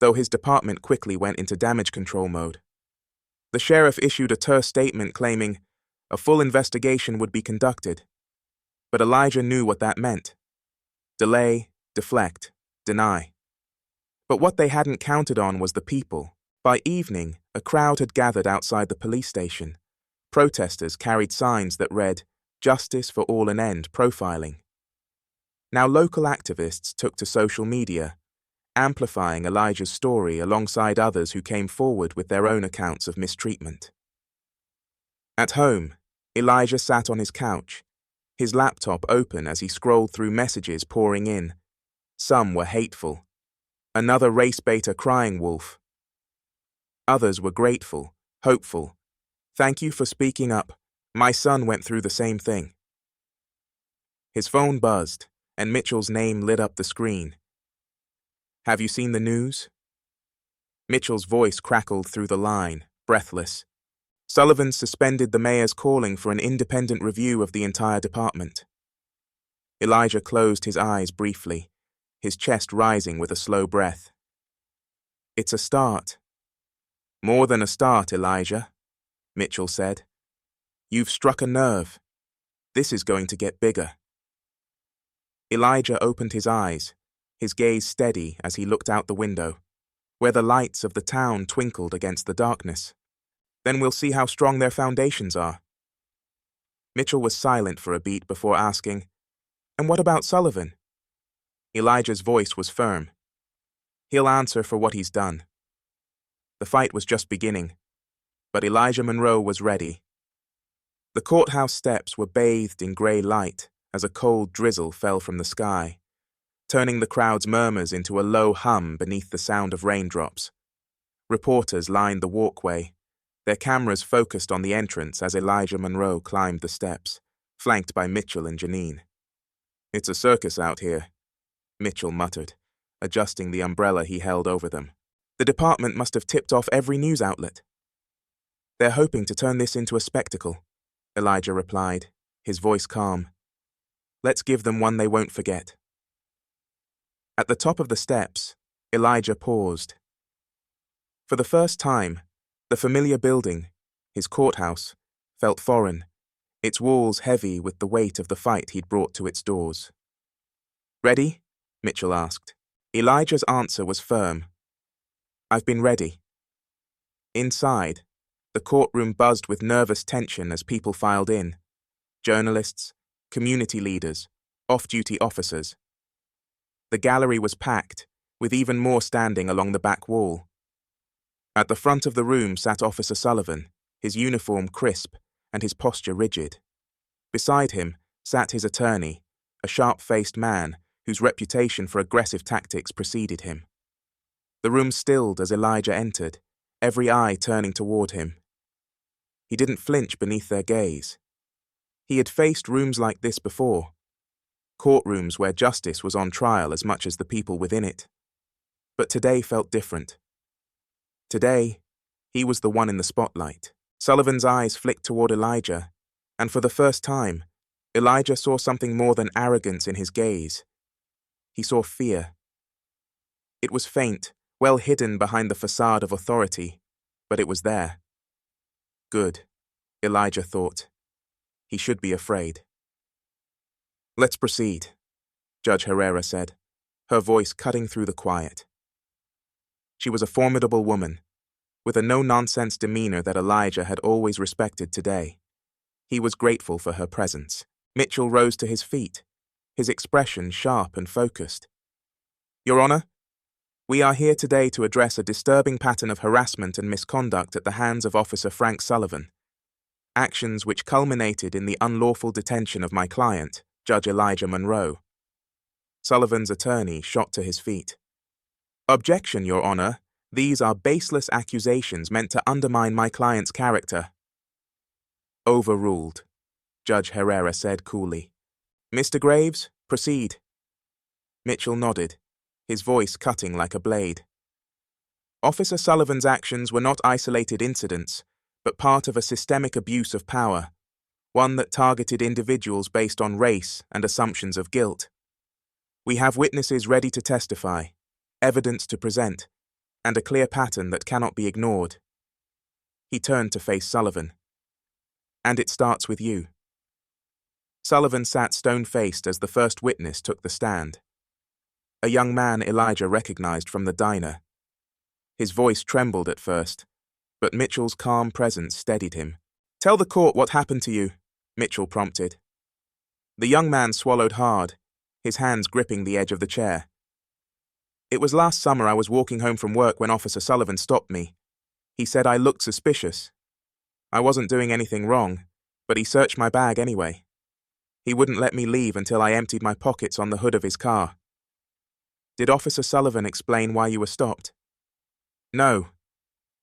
though his department quickly went into damage control mode. The sheriff issued a terse statement claiming a full investigation would be conducted, but Elijah knew what that meant. Delay, deflect, deny. But what they hadn't counted on was the people. By evening, a crowd had gathered outside the police station. Protesters carried signs that read, "Justice for all and end profiling." Now local activists took to social media, amplifying Elijah's story alongside others who came forward with their own accounts of mistreatment. At home, Elijah sat on his couch, his laptop open as he scrolled through messages pouring in. Some were hateful, another race-baiter crying wolf. Others were grateful, hopeful. "Thank you for speaking up. My son went through the same thing." His phone buzzed, and Mitchell's name lit up the screen. "Have you seen the news?" Mitchell's voice crackled through the line, breathless. Sullivan suspended the mayor's calling for an independent review of the entire department. Elijah closed his eyes briefly, his chest rising with a slow breath. "It's a start." "More than a start, Elijah," Mitchell said. "You've struck a nerve. This is going to get bigger." Elijah opened his eyes, his gaze steady as he looked out the window, where the lights of the town twinkled against the darkness. "Then we'll see how strong their foundations are." Mitchell was silent for a beat before asking, "And what about Sullivan?" Elijah's voice was firm. "He'll answer for what he's done." The fight was just beginning, but Elijah Monroe was ready. The courthouse steps were bathed in grey light as a cold drizzle fell from the sky, turning the crowd's murmurs into a low hum beneath the sound of raindrops. Reporters lined the walkway, their cameras focused on the entrance as Elijah Monroe climbed the steps, flanked by Mitchell and Janine. "It's a circus out here," Mitchell muttered, adjusting the umbrella he held over them. "The department must have tipped off every news outlet." "They're hoping to turn this into a spectacle," Elijah replied, his voice calm. "Let's give them one they won't forget." At the top of the steps, Elijah paused. For the first time, the familiar building, his courthouse, felt foreign, its walls heavy with the weight of the fight he'd brought to its doors. "Ready?" Mitchell asked. Elijah's answer was firm. "I've been ready." Inside, the courtroom buzzed with nervous tension as people filed in. Journalists, community leaders, off-duty officers. The gallery was packed, with even more standing along the back wall. At the front of the room sat Officer Sullivan, his uniform crisp and his posture rigid. Beside him sat his attorney, a sharp-faced man whose reputation for aggressive tactics preceded him. The room stilled as Elijah entered, every eye turning toward him. He didn't flinch beneath their gaze. He had faced rooms like this before, courtrooms where justice was on trial as much as the people within it. But today felt different. Today, he was the one in the spotlight. Sullivan's eyes flicked toward Elijah, and for the first time, Elijah saw something more than arrogance in his gaze. He saw fear. It was faint, well hidden behind the facade of authority, but it was there. Good, Elijah thought. He should be afraid. "Let's proceed," Judge Herrera said, her voice cutting through the quiet. She was a formidable woman, with a no-nonsense demeanor that Elijah had always respected today. He was grateful for her presence. Mitchell rose to his feet, his expression sharp and focused. "Your Honor, we are here today to address a disturbing pattern of harassment and misconduct at the hands of Officer Frank Sullivan, actions which culminated in the unlawful detention of my client, Judge Elijah Monroe." Sullivan's attorney shot to his feet. "Objection, Your Honor. These are baseless accusations meant to undermine my client's character." "Overruled," Judge Herrera said coolly. "Mr. Graves, proceed." Mitchell nodded, his voice cutting like a blade. "Officer Sullivan's actions were not isolated incidents, but part of a systemic abuse of power, one that targeted individuals based on race and assumptions of guilt. We have witnesses ready to testify, evidence to present, and a clear pattern that cannot be ignored." He turned to face Sullivan. "And it starts with you." Sullivan sat stone-faced as the first witness took the stand. A young man Elijah recognized from the diner. His voice trembled at first, but Mitchell's calm presence steadied him. "Tell the court what happened to you," Mitchell prompted. The young man swallowed hard, his hands gripping the edge of the chair. "It was last summer I was walking home from work when Officer Sullivan stopped me. He said I looked suspicious. I wasn't doing anything wrong, but he searched my bag anyway. He wouldn't let me leave until I emptied my pockets on the hood of his car." "Did Officer Sullivan explain why you were stopped?" "No.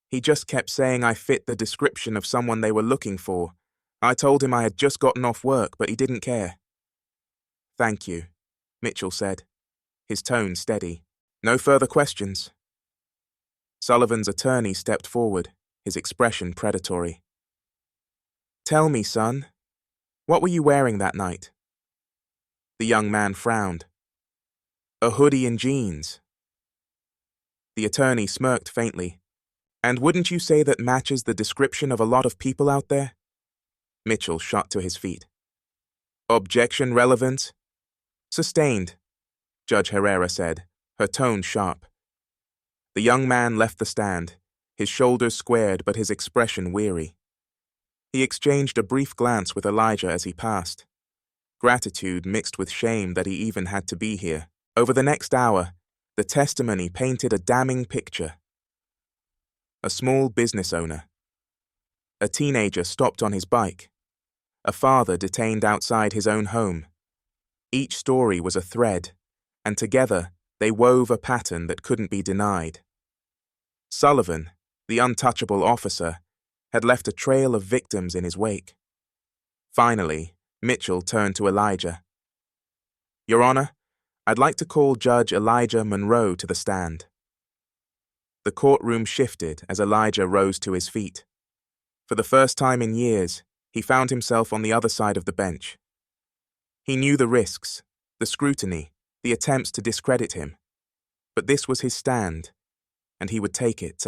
He just kept saying I fit the description of someone they were looking for. I told him I had just gotten off work, but he didn't care." "Thank you," Mitchell said, his tone steady. "No further questions." Sullivan's attorney stepped forward, his expression predatory. "Tell me, son, what were you wearing that night?" The young man frowned. "A hoodie and jeans." The attorney smirked faintly. "And wouldn't you say that matches the description of a lot of people out there?" Mitchell shot to his feet. "Objection relevant?" "Sustained," Judge Herrera said, her tone sharp. The young man left the stand, his shoulders squared but his expression weary. He exchanged a brief glance with Elijah as he passed, gratitude mixed with shame that he even had to be here. Over the next hour, the testimony painted a damning picture. A small business owner. A teenager stopped on his bike. A father detained outside his own home. Each story was a thread, and together they wove a pattern that couldn't be denied. Sullivan, the untouchable officer, had left a trail of victims in his wake. Finally, Mitchell turned to Elijah. "Your Honor, I'd like to call Judge Elijah Monroe to the stand." The courtroom shifted as Elijah rose to his feet. For the first time in years, he found himself on the other side of the bench. He knew the risks, the scrutiny, the attempts to discredit him. But this was his stand, and he would take it.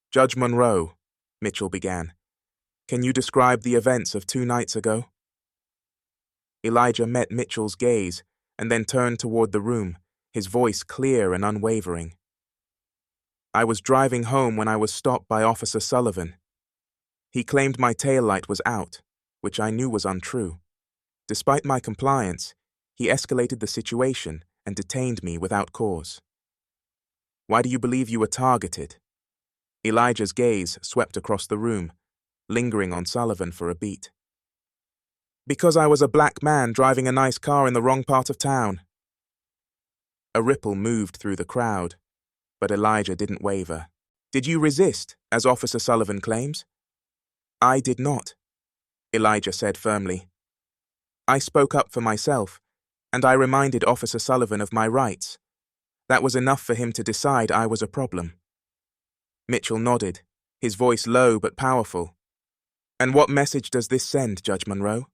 "Judge Monroe," Mitchell began, "can you describe the events of 2 nights ago?" Elijah met Mitchell's gaze and then turned toward the room, his voice clear and unwavering. "I was driving home when I was stopped by Officer Sullivan. He claimed my taillight was out, which I knew was untrue. Despite my compliance, he escalated the situation and detained me without cause." "Why do you believe you were targeted?" Elijah's gaze swept across the room, lingering on Sullivan for a beat. Because I was a black man driving a nice car in the wrong part of town. A ripple moved through the crowd, but Elijah didn't waver. Did you resist, as Officer Sullivan claims? I did not, Elijah said firmly. I spoke up for myself, and I reminded Officer Sullivan of my rights. That was enough for him to decide I was a problem. Mitchell nodded, his voice low but powerful. And what message does this send, Judge Monroe?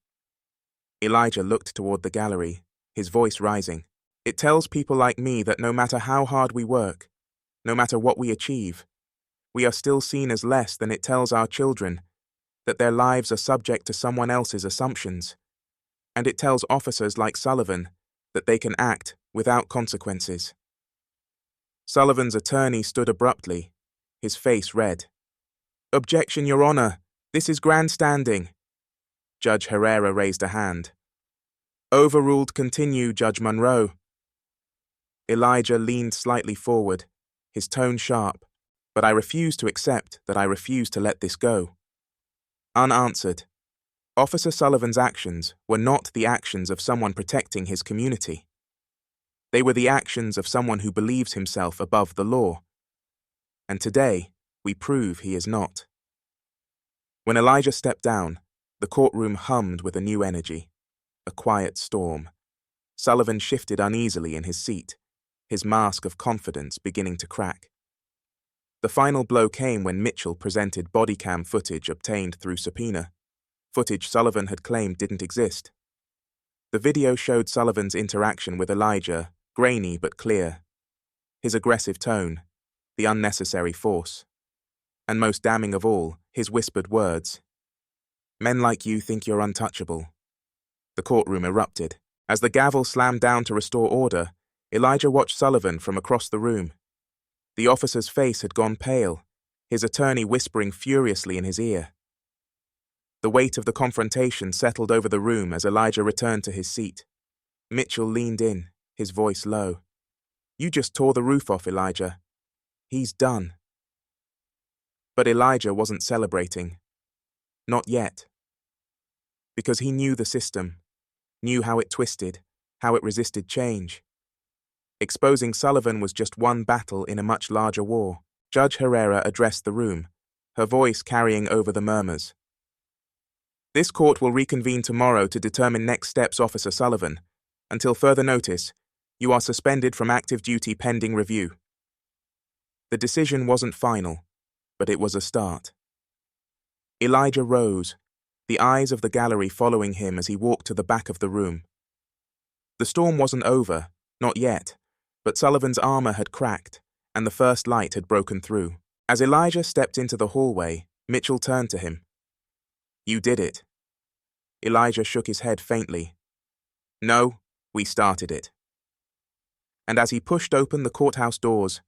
Elijah looked toward the gallery, his voice rising. It tells people like me that no matter how hard we work, no matter what we achieve, we are still seen as less than it tells our children that their lives are subject to someone else's assumptions. And it tells officers like Sullivan that they can act without consequences. Sullivan's attorney stood abruptly, his face red. Objection, Your Honor. This is grandstanding. Judge Herrera raised a hand. Overruled. Continue, Judge Monroe. Elijah leaned slightly forward, his tone sharp, but I refuse to accept that I refuse to let this go. Unanswered. Officer Sullivan's actions were not the actions of someone protecting his community. They were the actions of someone who believes himself above the law. And today, we prove he is not. When Elijah stepped down, the courtroom hummed with a new energy, a quiet storm. Sullivan shifted uneasily in his seat, his mask of confidence beginning to crack. The final blow came when Mitchell presented body cam footage obtained through subpoena, footage Sullivan had claimed didn't exist. The video showed Sullivan's interaction with Elijah, grainy but clear. His aggressive tone, the unnecessary force, and most damning of all, his whispered words. Men like you think you're untouchable. The courtroom erupted. As the gavel slammed down to restore order, Elijah watched Sullivan from across the room. The officer's face had gone pale, his attorney whispering furiously in his ear. The weight of the confrontation settled over the room as Elijah returned to his seat. Mitchell leaned in, his voice low. You just tore the roof off, Elijah. He's done. But Elijah wasn't celebrating. Not yet. Because he knew the system, knew how it twisted, how it resisted change. Exposing Sullivan was just one battle in a much larger war. Judge Herrera addressed the room, her voice carrying over the murmurs. This court will reconvene tomorrow to determine next steps, Officer Sullivan. Until further notice, you are suspended from active duty pending review. The decision wasn't final, but it was a start. Elijah rose, the eyes of the gallery following him as he walked to the back of the room. The storm wasn't over, not yet, but Sullivan's armor had cracked, and the first light had broken through. As Elijah stepped into the hallway, Mitchell turned to him. You did it. Elijah shook his head faintly. No, we started it. And as he pushed open the courthouse doors,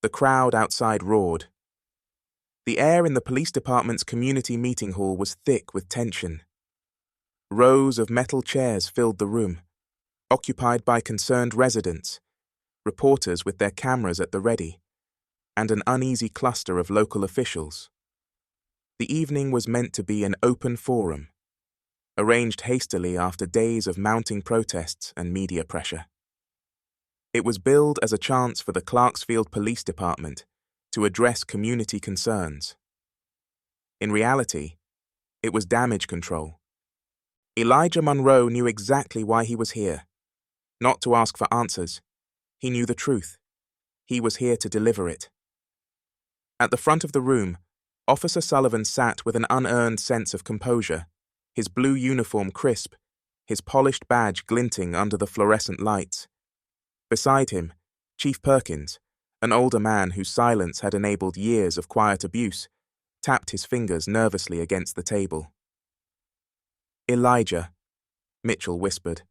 the crowd outside roared. The air in the police department's community meeting hall was thick with tension. Rows of metal chairs filled the room, occupied by concerned residents, reporters with their cameras at the ready, and an uneasy cluster of local officials. The evening was meant to be an open forum, arranged hastily after days of mounting protests and media pressure. It was billed as a chance for the Clarksfield Police Department to address community concerns. In reality, it was damage control. Elijah Monroe knew exactly why he was here. Not to ask for answers. He knew the truth. He was here to deliver it. At the front of the room, Officer Sullivan sat with an unearned sense of composure, his blue uniform crisp, his polished badge glinting under the fluorescent lights. Beside him, Chief Perkins, an older man whose silence had enabled years of quiet abuse, tapped his fingers nervously against the table. Elijah, Mitchell whispered,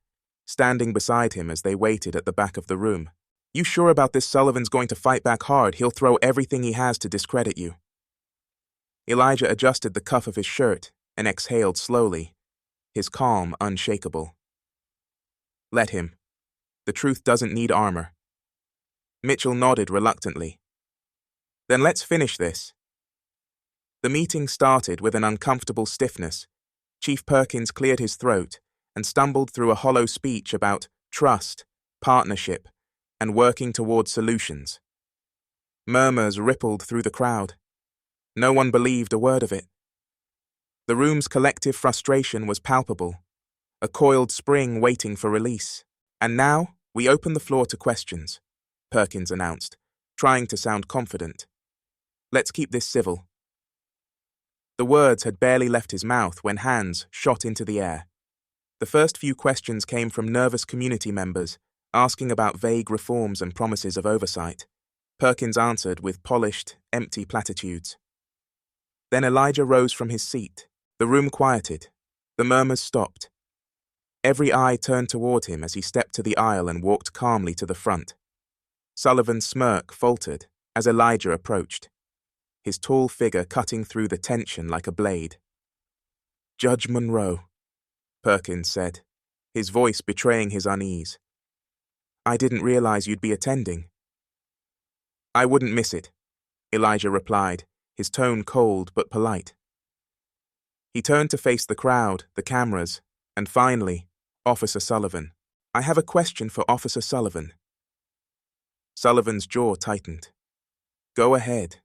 standing beside him as they waited at the back of the room. You sure about this? Sullivan's going to fight back hard. He'll throw everything he has to discredit you. Elijah adjusted the cuff of his shirt and exhaled slowly, his calm unshakable. Let him. The truth doesn't need armor. Mitchell nodded reluctantly. Then let's finish this. The meeting started with an uncomfortable stiffness, Chief Perkins cleared his throat and stumbled through a hollow speech about trust, partnership, and working towards solutions. Murmurs rippled through the crowd. No one believed a word of it. The room's collective frustration was palpable, a coiled spring waiting for release. And now, we open the floor to questions, Perkins announced, trying to sound confident. Let's keep this civil. The words had barely left his mouth when hands shot into the air. The first few questions came from nervous community members, asking about vague reforms and promises of oversight. Perkins answered with polished, empty platitudes. Then Elijah rose from his seat. The room quieted. The murmurs stopped. Every eye turned toward him as he stepped to the aisle and walked calmly to the front. Sullivan's smirk faltered as Elijah approached, his tall figure cutting through the tension like a blade. Judge Monroe, Perkins said, his voice betraying his unease. I didn't realize you'd be attending. I wouldn't miss it, Elijah replied, his tone cold but polite. He turned to face the crowd, the cameras, and finally, Officer Sullivan. I have a question for Officer Sullivan. Sullivan's jaw tightened. Go ahead.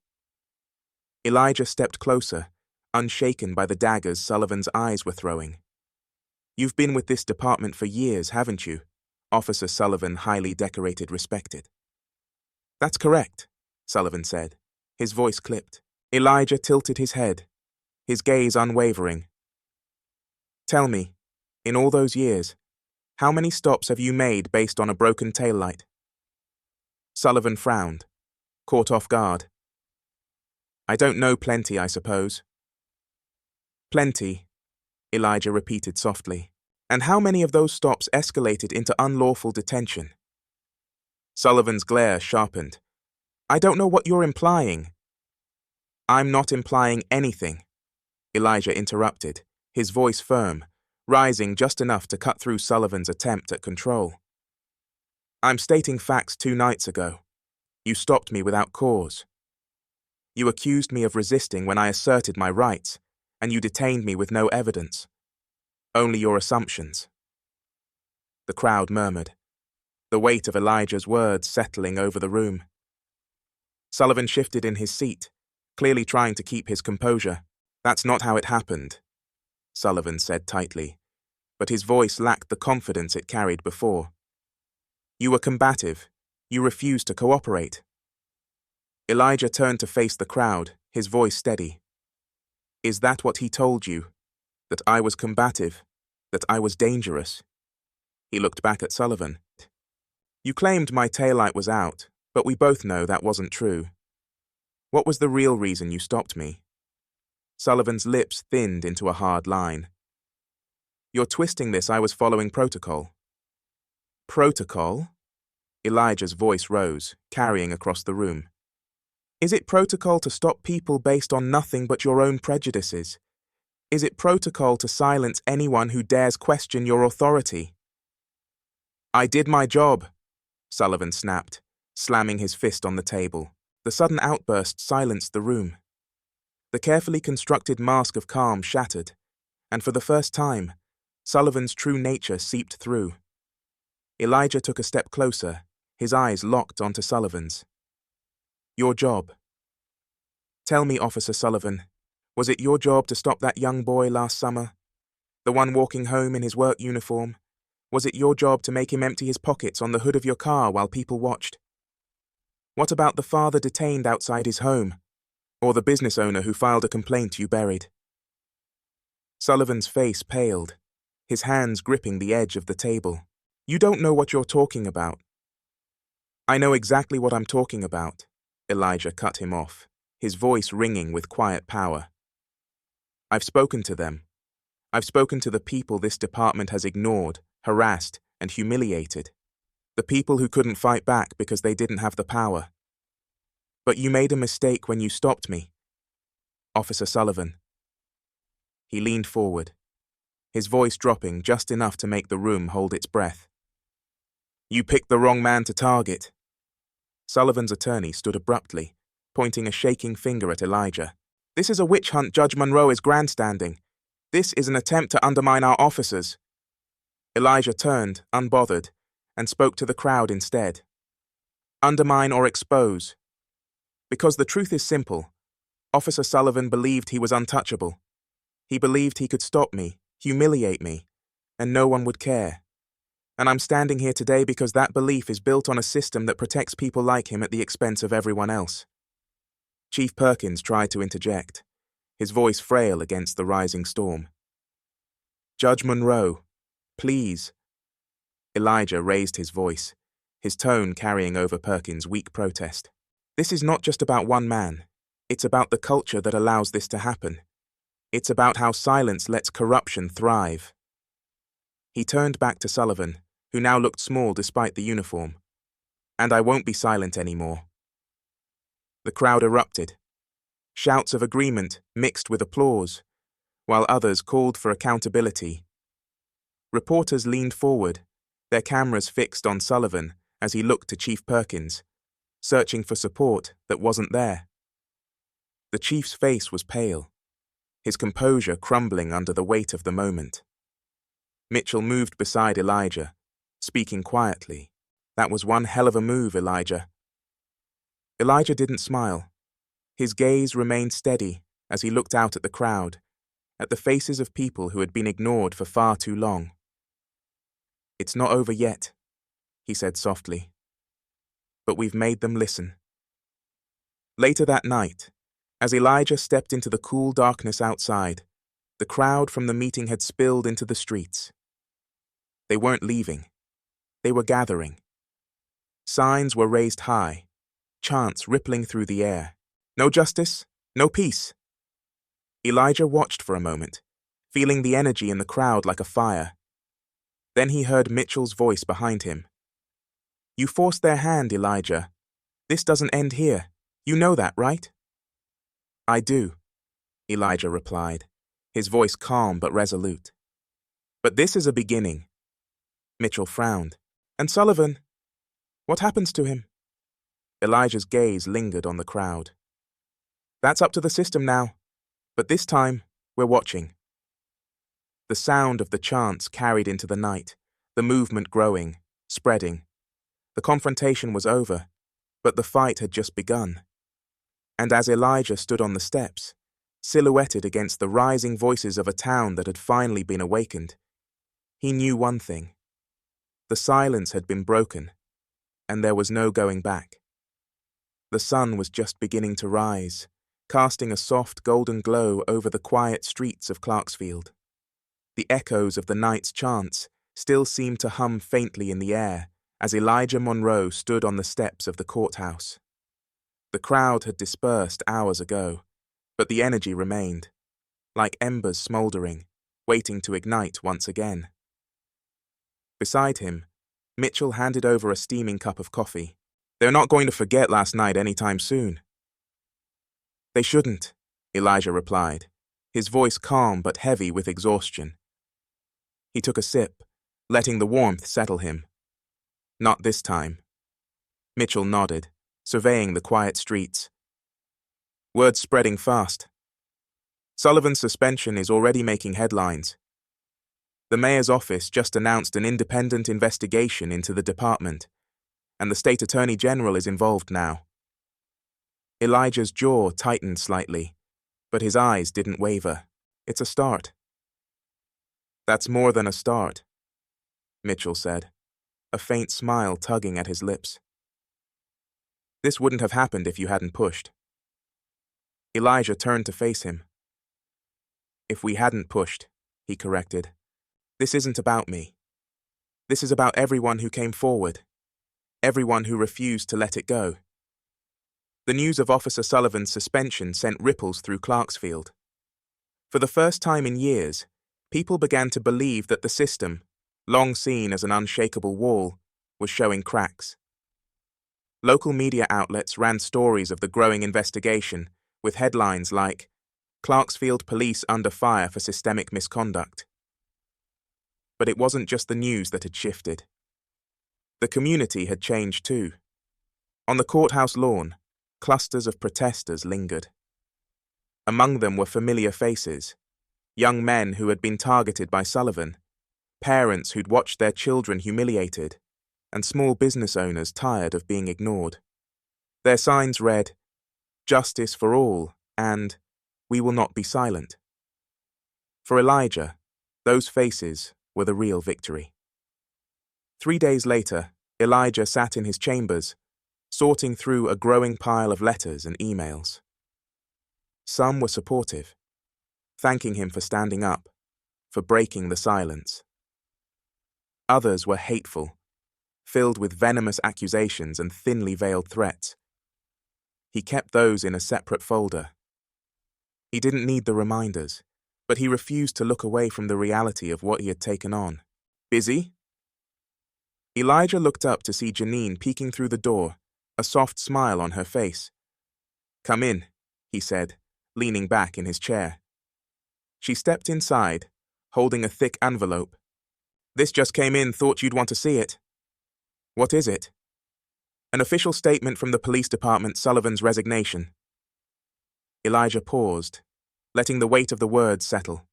Elijah stepped closer, unshaken by the daggers Sullivan's eyes were throwing. You've been with this department for years, haven't you? Officer Sullivan, highly decorated, respected. That's correct, Sullivan said, his voice clipped. Elijah tilted his head, his gaze unwavering. Tell me, in all those years, how many stops have you made based on a broken taillight? Sullivan frowned, caught off guard. I don't know plenty, I suppose. Plenty, Elijah repeated softly. And how many of those stops escalated into unlawful detention? Sullivan's glare sharpened. I don't know what you're implying. I'm not implying anything, Elijah interrupted, his voice firm, rising just enough to cut through Sullivan's attempt at control. I'm stating facts 2 nights ago. You stopped me without cause. You accused me of resisting when I asserted my rights, and you detained me with no evidence. Only your assumptions. The crowd murmured, the weight of Elijah's words settling over the room. Sullivan shifted in his seat, clearly trying to keep his composure. That's not how it happened, Sullivan said tightly, but his voice lacked the confidence it carried before. You were combative. You refused to cooperate. Elijah turned to face the crowd, his voice steady. Is that what he told you? That I was combative? That I was dangerous? He looked back at Sullivan. You claimed my taillight was out, but we both know that wasn't true. What was the real reason you stopped me? Sullivan's lips thinned into a hard line. You're twisting this. I was following protocol. Protocol? Elijah's voice rose, carrying across the room. Is it protocol to stop people based on nothing but your own prejudices? Is it protocol to silence anyone who dares question your authority? I did my job, Sullivan snapped, slamming his fist on the table. The sudden outburst silenced the room. The carefully constructed mask of calm shattered, and for the first time, Sullivan's true nature seeped through. Elijah took a step closer, his eyes locked onto Sullivan's. Your job. Tell me, Officer Sullivan, was it your job to stop that young boy last summer? The one walking home in his work uniform? Was it your job to make him empty his pockets on the hood of your car while people watched? What about the father detained outside his home? Or the business owner who filed a complaint you buried? Sullivan's face paled, his hands gripping the edge of the table. You don't know what you're talking about. I know exactly what I'm talking about, Elijah cut him off, his voice ringing with quiet power. I've spoken to them. I've spoken to the people this department has ignored, harassed, and humiliated. The people who couldn't fight back because they didn't have the power. But you made a mistake when you stopped me. Officer Sullivan. He leaned forward, his voice dropping just enough to make the room hold its breath. You picked the wrong man to target. Sullivan's attorney stood abruptly, pointing a shaking finger at Elijah. This is a witch hunt. Judge Monroe is grandstanding. This is an attempt to undermine our officers. Elijah turned, unbothered, and spoke to the crowd instead. Undermine or expose. Because the truth is simple. Officer Sullivan believed he was untouchable. He believed he could stop me, humiliate me, and no one would care. And I'm standing here today because that belief is built on a system that protects people like him at the expense of everyone else. Chief Perkins tried to interject, his voice frail against the rising storm. Judge Monroe, please. Elijah raised his voice, his tone carrying over Perkins' weak protest. This is not just about one man. It's about the culture that allows this to happen. It's about how silence lets corruption thrive. He turned back to Sullivan, who now looked small despite the uniform. And I won't be silent anymore. The crowd erupted. Shouts of agreement mixed with applause, while others called for accountability. Reporters leaned forward, their cameras fixed on Sullivan as he looked to Chief Perkins, searching for support that wasn't there. The chief's face was pale, his composure crumbling under the weight of the moment. Mitchell moved beside Elijah, speaking quietly. That was one hell of a move, Elijah. Elijah didn't smile. His gaze remained steady as he looked out at the crowd, at the faces of people who had been ignored for far too long. It's not over yet, he said softly. But we've made them listen. Later that night, as Elijah stepped into the cool darkness outside, the crowd from the meeting had spilled into the streets. They weren't leaving. They were gathering. Signs were raised high, chants rippling through the air. No justice, no peace. Elijah watched for a moment, feeling the energy in the crowd like a fire. Then he heard Mitchell's voice behind him. You forced their hand, Elijah. This doesn't end here. You know that, right? I do, Elijah replied, his voice calm but resolute. But this is a beginning. Mitchell frowned. And Sullivan? What happens to him? Elijah's gaze lingered on the crowd. That's up to the system now, but this time, we're watching. The sound of the chants carried into the night, the movement growing, spreading. The confrontation was over, but the fight had just begun. And as Elijah stood on the steps, silhouetted against the rising voices of a town that had finally been awakened, he knew one thing. The silence had been broken, and there was no going back. The sun was just beginning to rise, casting a soft golden glow over the quiet streets of Clarksfield. The echoes of the night's chants still seemed to hum faintly in the air as Elijah Monroe stood on the steps of the courthouse. The crowd had dispersed hours ago, but the energy remained, like embers smoldering, waiting to ignite once again. Beside him, Mitchell handed over a steaming cup of coffee. They're not going to forget last night anytime soon. They shouldn't, Elijah replied, his voice calm but heavy with exhaustion. He took a sip, letting the warmth settle him. Not this time. Mitchell nodded, surveying the quiet streets. Word's spreading fast. Sullivan's suspension is already making headlines. The mayor's office just announced an independent investigation into the department, and the state attorney general is involved now. Elijah's jaw tightened slightly, but his eyes didn't waver. It's a start. That's more than a start, Mitchell said, a faint smile tugging at his lips. This wouldn't have happened if you hadn't pushed. Elijah turned to face him. If we hadn't pushed, he corrected. This isn't about me. This is about everyone who came forward, everyone who refused to let it go. The news of Officer Sullivan's suspension sent ripples through Clarksfield. For the first time in years, people began to believe that the system, long seen as an unshakable wall, was showing cracks. Local media outlets ran stories of the growing investigation with headlines like, Clarksfield Police Under Fire for Systemic Misconduct. But it wasn't just the news that had shifted. The community had changed too. On the courthouse lawn, clusters of protesters lingered. Among them were familiar faces, Young men who had been targeted by Sullivan, parents who'd watched their children humiliated, and small business owners tired of being ignored. Their signs read, "Justice for all," and "We will not be silent." For Elijah, those faces were the real victory. 3 days later, Elijah sat in his chambers, sorting through a growing pile of letters and emails. Some were supportive, thanking him for standing up, for breaking the silence. Others were hateful, filled with venomous accusations and thinly veiled threats. He kept those in a separate folder. He didn't need the reminders, but he refused to look away from the reality of what he had taken on. "Busy?" Elijah looked up to see Janine peeking through the door, a soft smile on her face. "Come in," he said, leaning back in his chair. She stepped inside, holding a thick envelope. "This just came in, thought you'd want to see it." "What is it?" "An official statement from the police department, Sullivan's resignation." Elijah paused, letting the weight of the words settle.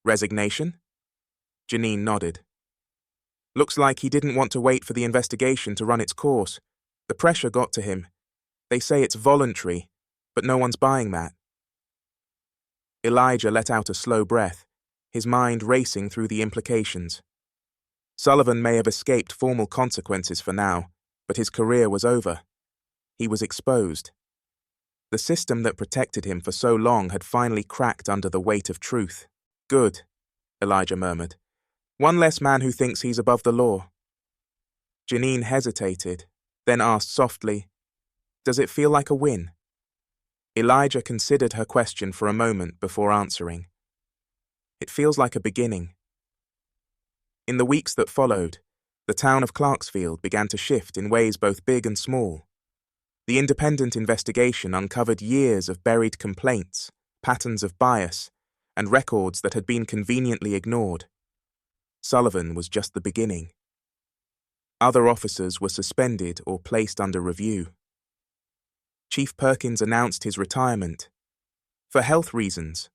"Resignation?" Janine nodded. "Looks like he didn't want to wait for the investigation to run its course. The pressure got to him. They say it's voluntary, but no one's buying that." Elijah let out a slow breath, his mind racing through the implications. Sullivan may have escaped formal consequences for now, but his career was over. He was exposed. The system that protected him for so long had finally cracked under the weight of truth. "Good," Elijah murmured. "One less man who thinks he's above the law." Janine hesitated, then asked softly, "Does it feel like a win?" Elijah considered her question for a moment before answering. "It feels like a beginning." In the weeks that followed, the town of Clarksfield began to shift in ways both big and small. The independent investigation uncovered years of buried complaints, patterns of bias, and records that had been conveniently ignored. Sullivan was just the beginning. Other officers were suspended or placed under review. Chief Perkins announced his retirement, for health reasons,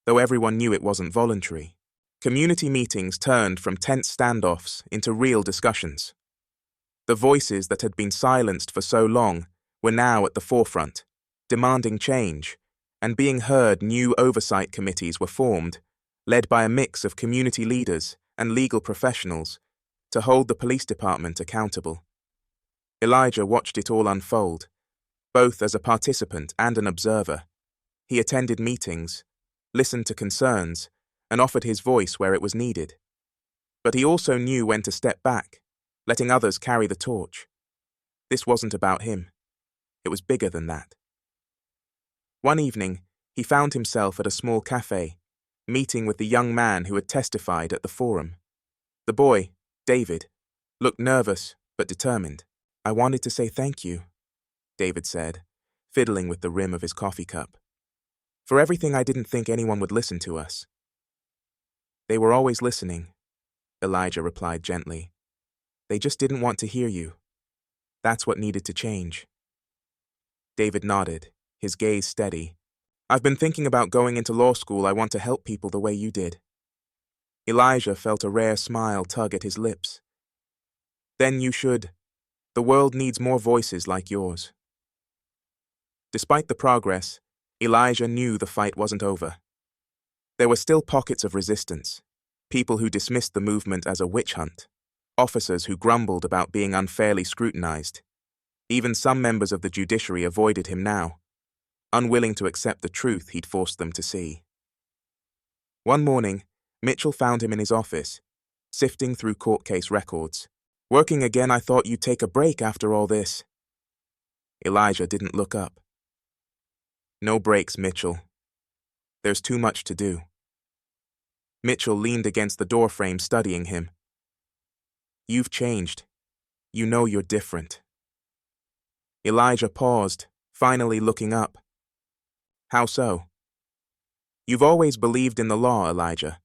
though everyone knew it wasn't voluntary. Community meetings turned from tense standoffs into real discussions. The voices that had been silenced for so long were now at the forefront, demanding change, and being heard. New oversight committees were formed, led by a mix of community leaders and legal professionals, to hold the police department accountable. Elijah watched it all unfold, both as a participant and an observer. He attended meetings, listened to concerns, and offered his voice where it was needed. But he also knew when to step back, letting others carry the torch. This wasn't about him. It was bigger than that. One evening, he found himself at a small cafe, meeting with the young man who had testified at the forum. The boy, David, looked nervous but determined. "I wanted to say thank you," David said, fiddling with the rim of his coffee cup. "For everything I didn't think anyone would listen to us." "They were always listening," Elijah replied gently. "They just didn't want to hear you. That's what needed to change." David nodded, his gaze steady. "I've been thinking about going into law school. I want to help people the way you did." Elijah felt a rare smile tug at his lips. "Then you should. The world needs more voices like yours." Despite the progress, Elijah knew the fight wasn't over. There were still pockets of resistance, people who dismissed the movement as a witch hunt, officers who grumbled about being unfairly scrutinized. Even some members of the judiciary avoided him now, unwilling to accept the truth he'd forced them to see. One morning, Mitchell found him in his office, sifting through court case records. "Working again? I thought you'd take a break after all this." Elijah didn't look up. "No breaks, Mitchell. There's too much to do." Mitchell leaned against the doorframe, studying him. "You've changed. You know you're different." Elijah paused, finally looking up. "How so?" "You've always believed in the law, Elijah,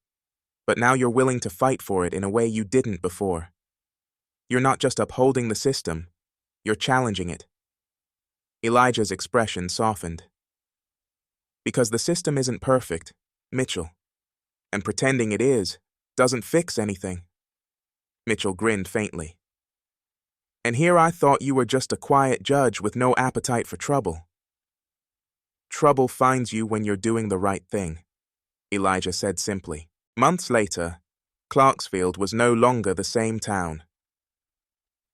but now you're willing to fight for it in a way you didn't before. You're not just upholding the system, you're challenging it." Elijah's expression softened. "Because the system isn't perfect, Mitchell. And pretending it is doesn't fix anything. Mitchell grinned faintly. And here I thought you were just a quiet judge with no appetite for trouble. Trouble finds you when you're doing the right thing, Elijah said simply. Months later, Clarksfield was no longer the same town.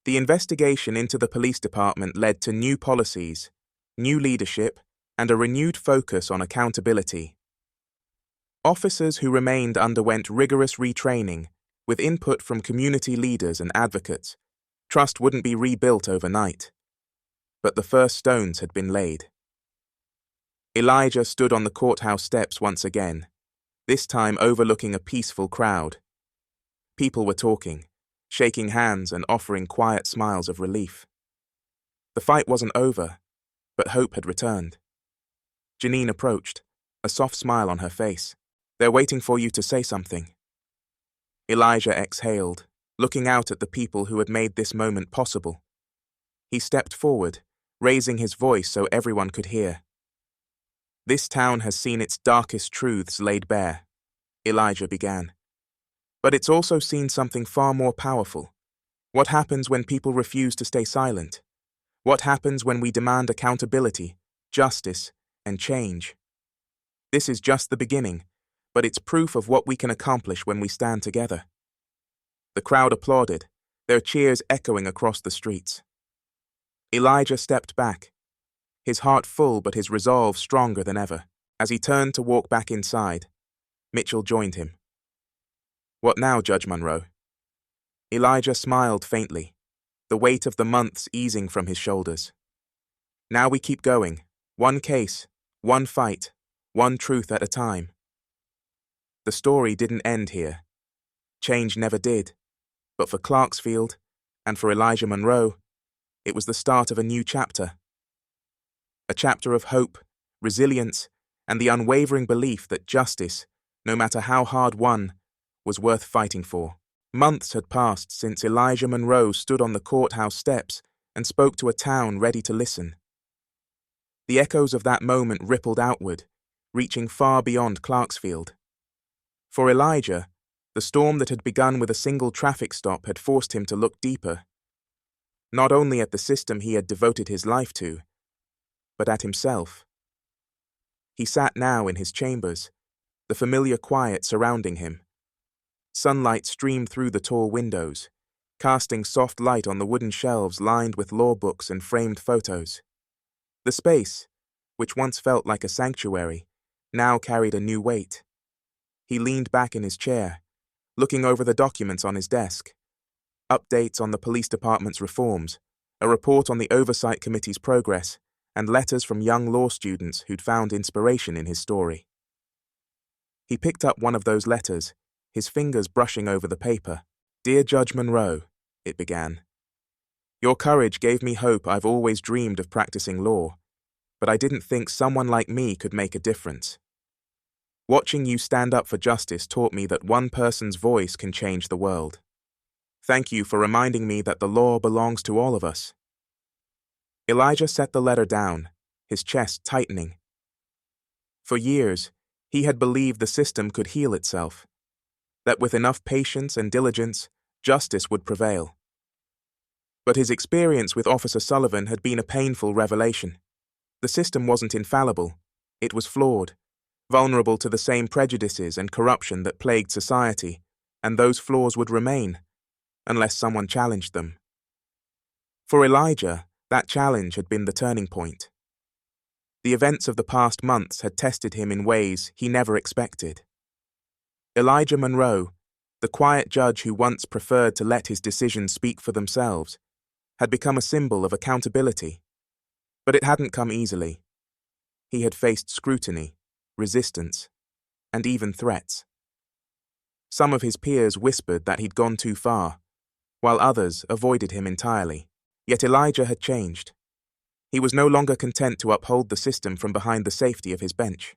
The investigation into the police department led to new policies, new leadership, and a renewed focus on accountability. Officers who remained underwent rigorous retraining, with input from community leaders and advocates. Trust wouldn't be rebuilt overnight. But the first stones had been laid. Elijah stood on the courthouse steps once again, this time overlooking a peaceful crowd. People were talking, shaking hands and offering quiet smiles of relief. The fight wasn't over, but hope had returned. Janine approached, a soft smile on her face. They're waiting for you to say something. Elijah exhaled, looking out at the people who had made this moment possible. He stepped forward, raising his voice so everyone could hear. This town has seen its darkest truths laid bare, Elijah began. But it's also seen something far more powerful. What happens when people refuse to stay silent? What happens when we demand accountability, justice, and change? This is just the beginning, but it's proof of what we can accomplish when we stand together. The crowd applauded, their cheers echoing across the streets. Elijah stepped back, his heart full but his resolve stronger than ever. As he turned to walk back inside, Mitchell joined him. What now, Judge Monroe? Elijah smiled faintly, the weight of the months easing from his shoulders. Now we keep going, one case, one fight, one truth at a time. The story didn't end here. Change never did. But for Clarksfield, and for Elijah Monroe, it was the start of a new chapter. A chapter of hope, resilience, and the unwavering belief that justice, no matter how hard won, was worth fighting for. Months had passed since Elijah Monroe stood on the courthouse steps and spoke to a town ready to listen. The echoes of that moment rippled outward, reaching far beyond Clarksfield. For Elijah, the storm that had begun with a single traffic stop had forced him to look deeper, not only at the system he had devoted his life to, but at himself. He sat now in his chambers, the familiar quiet surrounding him. Sunlight streamed through the tall windows, casting soft light on the wooden shelves lined with law books and framed photos. The space, which once felt like a sanctuary, now carried a new weight. He leaned back in his chair, looking over the documents on his desk. Updates on the police department's reforms, a report on the Oversight Committee's progress, and letters from young law students who'd found inspiration in his story. He picked up one of those letters, his fingers brushing over the paper. Dear Judge Monroe, it began. Your courage gave me hope I've always dreamed of practicing law, but I didn't think someone like me could make a difference. Watching you stand up for justice taught me that one person's voice can change the world. Thank you for reminding me that the law belongs to all of us. Elijah set the letter down, his chest tightening. For years, he had believed the system could heal itself, that with enough patience and diligence, justice would prevail. But his experience with Officer Sullivan had been a painful revelation. The system wasn't infallible, it was flawed, vulnerable to the same prejudices and corruption that plagued society, and those flaws would remain, unless someone challenged them. For Elijah, that challenge had been the turning point. The events of the past months had tested him in ways he never expected. Elijah Monroe, the quiet judge who once preferred to let his decisions speak for themselves, had become a symbol of accountability. But it hadn't come easily. He had faced scrutiny, resistance, and even threats. Some of his peers whispered that he'd gone too far, while others avoided him entirely. Yet Elijah had changed. He was no longer content to uphold the system from behind the safety of his bench.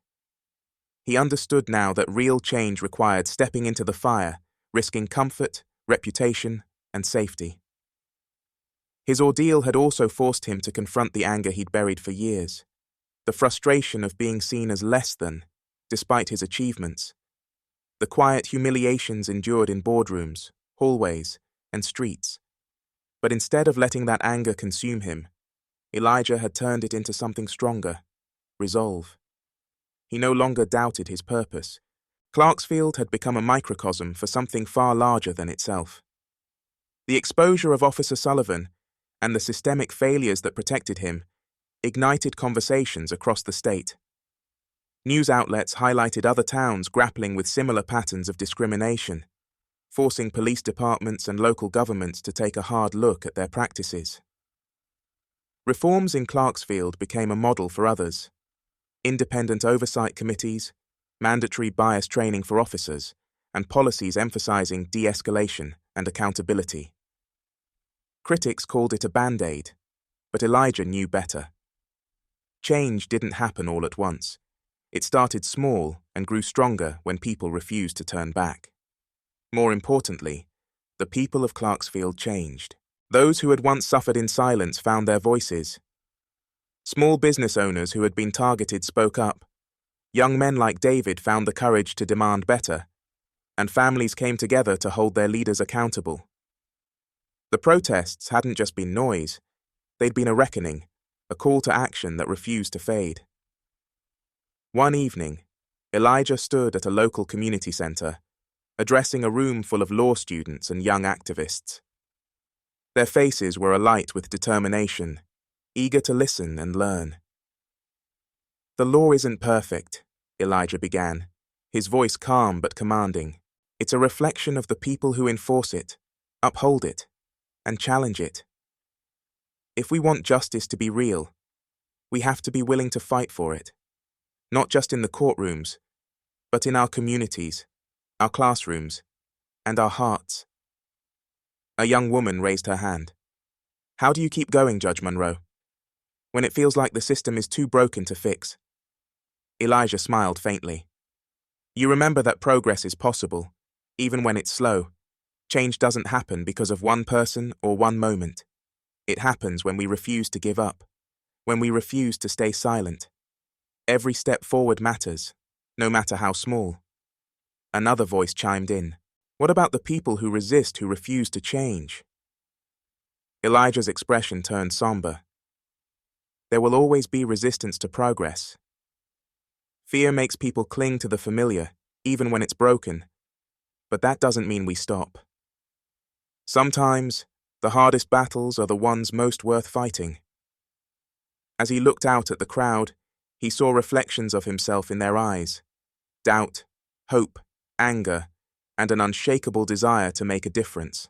He understood now that real change required stepping into the fire, risking comfort, reputation, and safety. His ordeal had also forced him to confront the anger he'd buried for years, the frustration of being seen as less than, despite his achievements. The quiet humiliations endured in boardrooms, hallways, and streets. But instead of letting that anger consume him, Elijah had turned it into something stronger: resolve. He no longer doubted his purpose. Clarksfield had become a microcosm for something far larger than itself. The exposure of Officer Sullivan and the systemic failures that protected him ignited conversations across the state. News outlets highlighted other towns grappling with similar patterns of discrimination, forcing police departments and local governments to take a hard look at their practices. Reforms in Clarksfield became a model for others: independent oversight committees, mandatory bias training for officers, and policies emphasizing de-escalation and accountability. Critics called it a band-aid, but Elijah knew better. Change didn't happen all at once. It started small and grew stronger when people refused to turn back. More importantly, the people of Clarksfield changed. Those who had once suffered in silence found their voices. Small business owners who had been targeted spoke up. Young men like David found the courage to demand better, and families came together to hold their leaders accountable. The protests hadn't just been noise, they'd been a reckoning, a call to action that refused to fade. One evening, Elijah stood at a local community center, addressing a room full of law students and young activists. Their faces were alight with determination, eager to listen and learn. "The law isn't perfect," Elijah began, his voice calm but commanding. "It's a reflection of the people who enforce it, uphold it, and challenge it. If we want justice to be real, we have to be willing to fight for it, not just in the courtrooms, but in our communities, our classrooms, and our hearts." A young woman raised her hand. "How do you keep going, Judge Monroe, when it feels like the system is too broken to fix?" Elijah smiled faintly. "You remember that progress is possible, even when it's slow. Change doesn't happen because of one person or one moment. It happens when we refuse to give up, when we refuse to stay silent. Every step forward matters, no matter how small." Another voice chimed in. "What about the people who resist, who refuse to change?" Elijah's expression turned somber. "There will always be resistance to progress. Fear makes people cling to the familiar, even when it's broken, but that doesn't mean we stop. Sometimes, the hardest battles are the ones most worth fighting." As he looked out at the crowd, he saw reflections of himself in their eyes: doubt, hope, anger, and an unshakable desire to make a difference.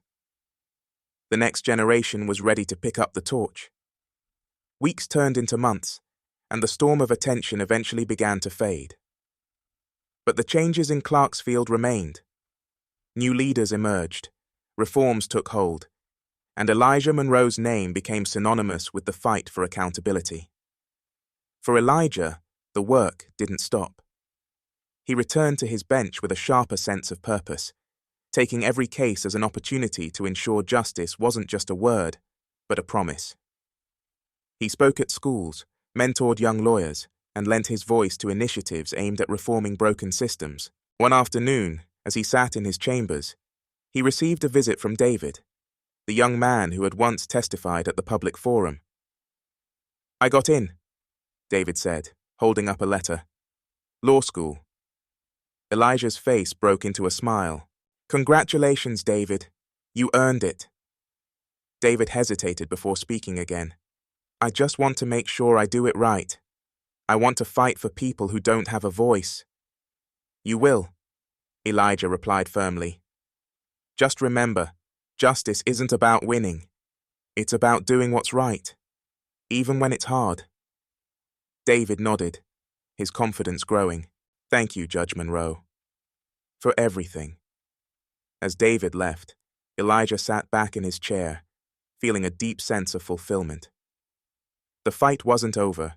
The next generation was ready to pick up the torch. Weeks turned into months, and the storm of attention eventually began to fade. But the changes in Clarksfield remained. New leaders emerged, reforms took hold, and Elijah Monroe's name became synonymous with the fight for accountability. For Elijah, the work didn't stop. He returned to his bench with a sharper sense of purpose, taking every case as an opportunity to ensure justice wasn't just a word, but a promise. He spoke at schools, mentored young lawyers, and lent his voice to initiatives aimed at reforming broken systems. One afternoon, as he sat in his chambers, he received a visit from David, the young man who had once testified at the public forum. "I got in," David said, holding up a letter. "Law school." Elijah's face broke into a smile. "Congratulations, David. You earned it." David hesitated before speaking again. "I just want to make sure I do it right. I want to fight for people who don't have a voice." "You will," Elijah replied firmly. "Just remember, justice isn't about winning. It's about doing what's right, even when it's hard." David nodded, his confidence growing. "Thank you, Judge Monroe, for everything." As David left, Elijah sat back in his chair, feeling a deep sense of fulfillment. The fight wasn't over.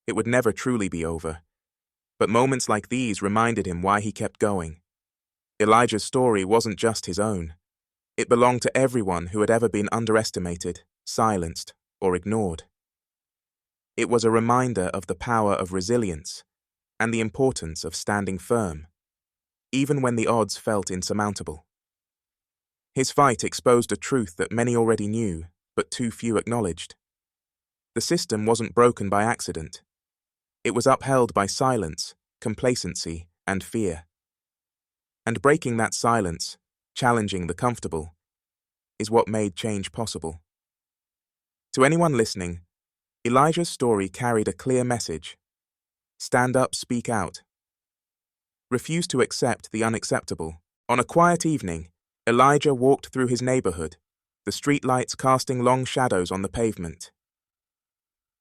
It would never truly be over. But moments like these reminded him why he kept going. Elijah's story wasn't just his own. It belonged to everyone who had ever been underestimated, silenced, or ignored. It was a reminder of the power of resilience, and the importance of standing firm, even when the odds felt insurmountable. His fight exposed a truth that many already knew, but too few acknowledged. The system wasn't broken by accident. It was upheld by silence, complacency, and fear. And breaking that silence, challenging the comfortable, is what made change possible. To anyone listening, Elijah's story carried a clear message. Stand up, speak out. Refuse to accept the unacceptable. On a quiet evening, Elijah walked through his neighborhood, the streetlights casting long shadows on the pavement.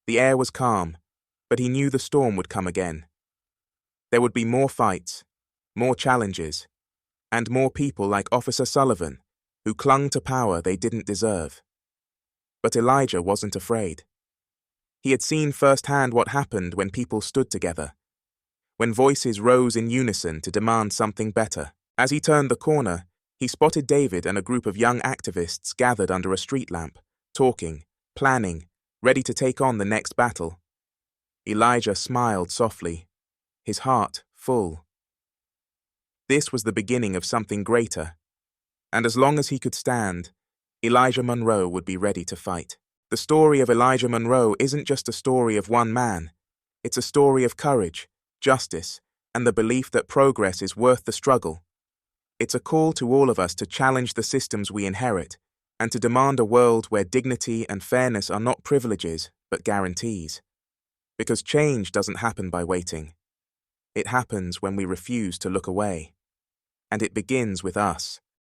The air was calm, but he knew the storm would come again. There would be more fights, more challenges, and more people like Officer Sullivan, who clung to power they didn't deserve. But Elijah wasn't afraid. He had seen firsthand what happened when people stood together, when voices rose in unison to demand something better. As he turned the corner, he spotted David and a group of young activists gathered under a street lamp, talking, planning, ready to take on the next battle. Elijah smiled softly, his heart full. This was the beginning of something greater, and as long as he could stand, Elijah Monroe would be ready to fight. The story of Elijah Monroe isn't just a story of one man. It's a story of courage, justice, and the belief that progress is worth the struggle. It's a call to all of us to challenge the systems we inherit and to demand a world where dignity and fairness are not privileges, but guarantees. Because change doesn't happen by waiting. It happens when we refuse to look away. And it begins with us.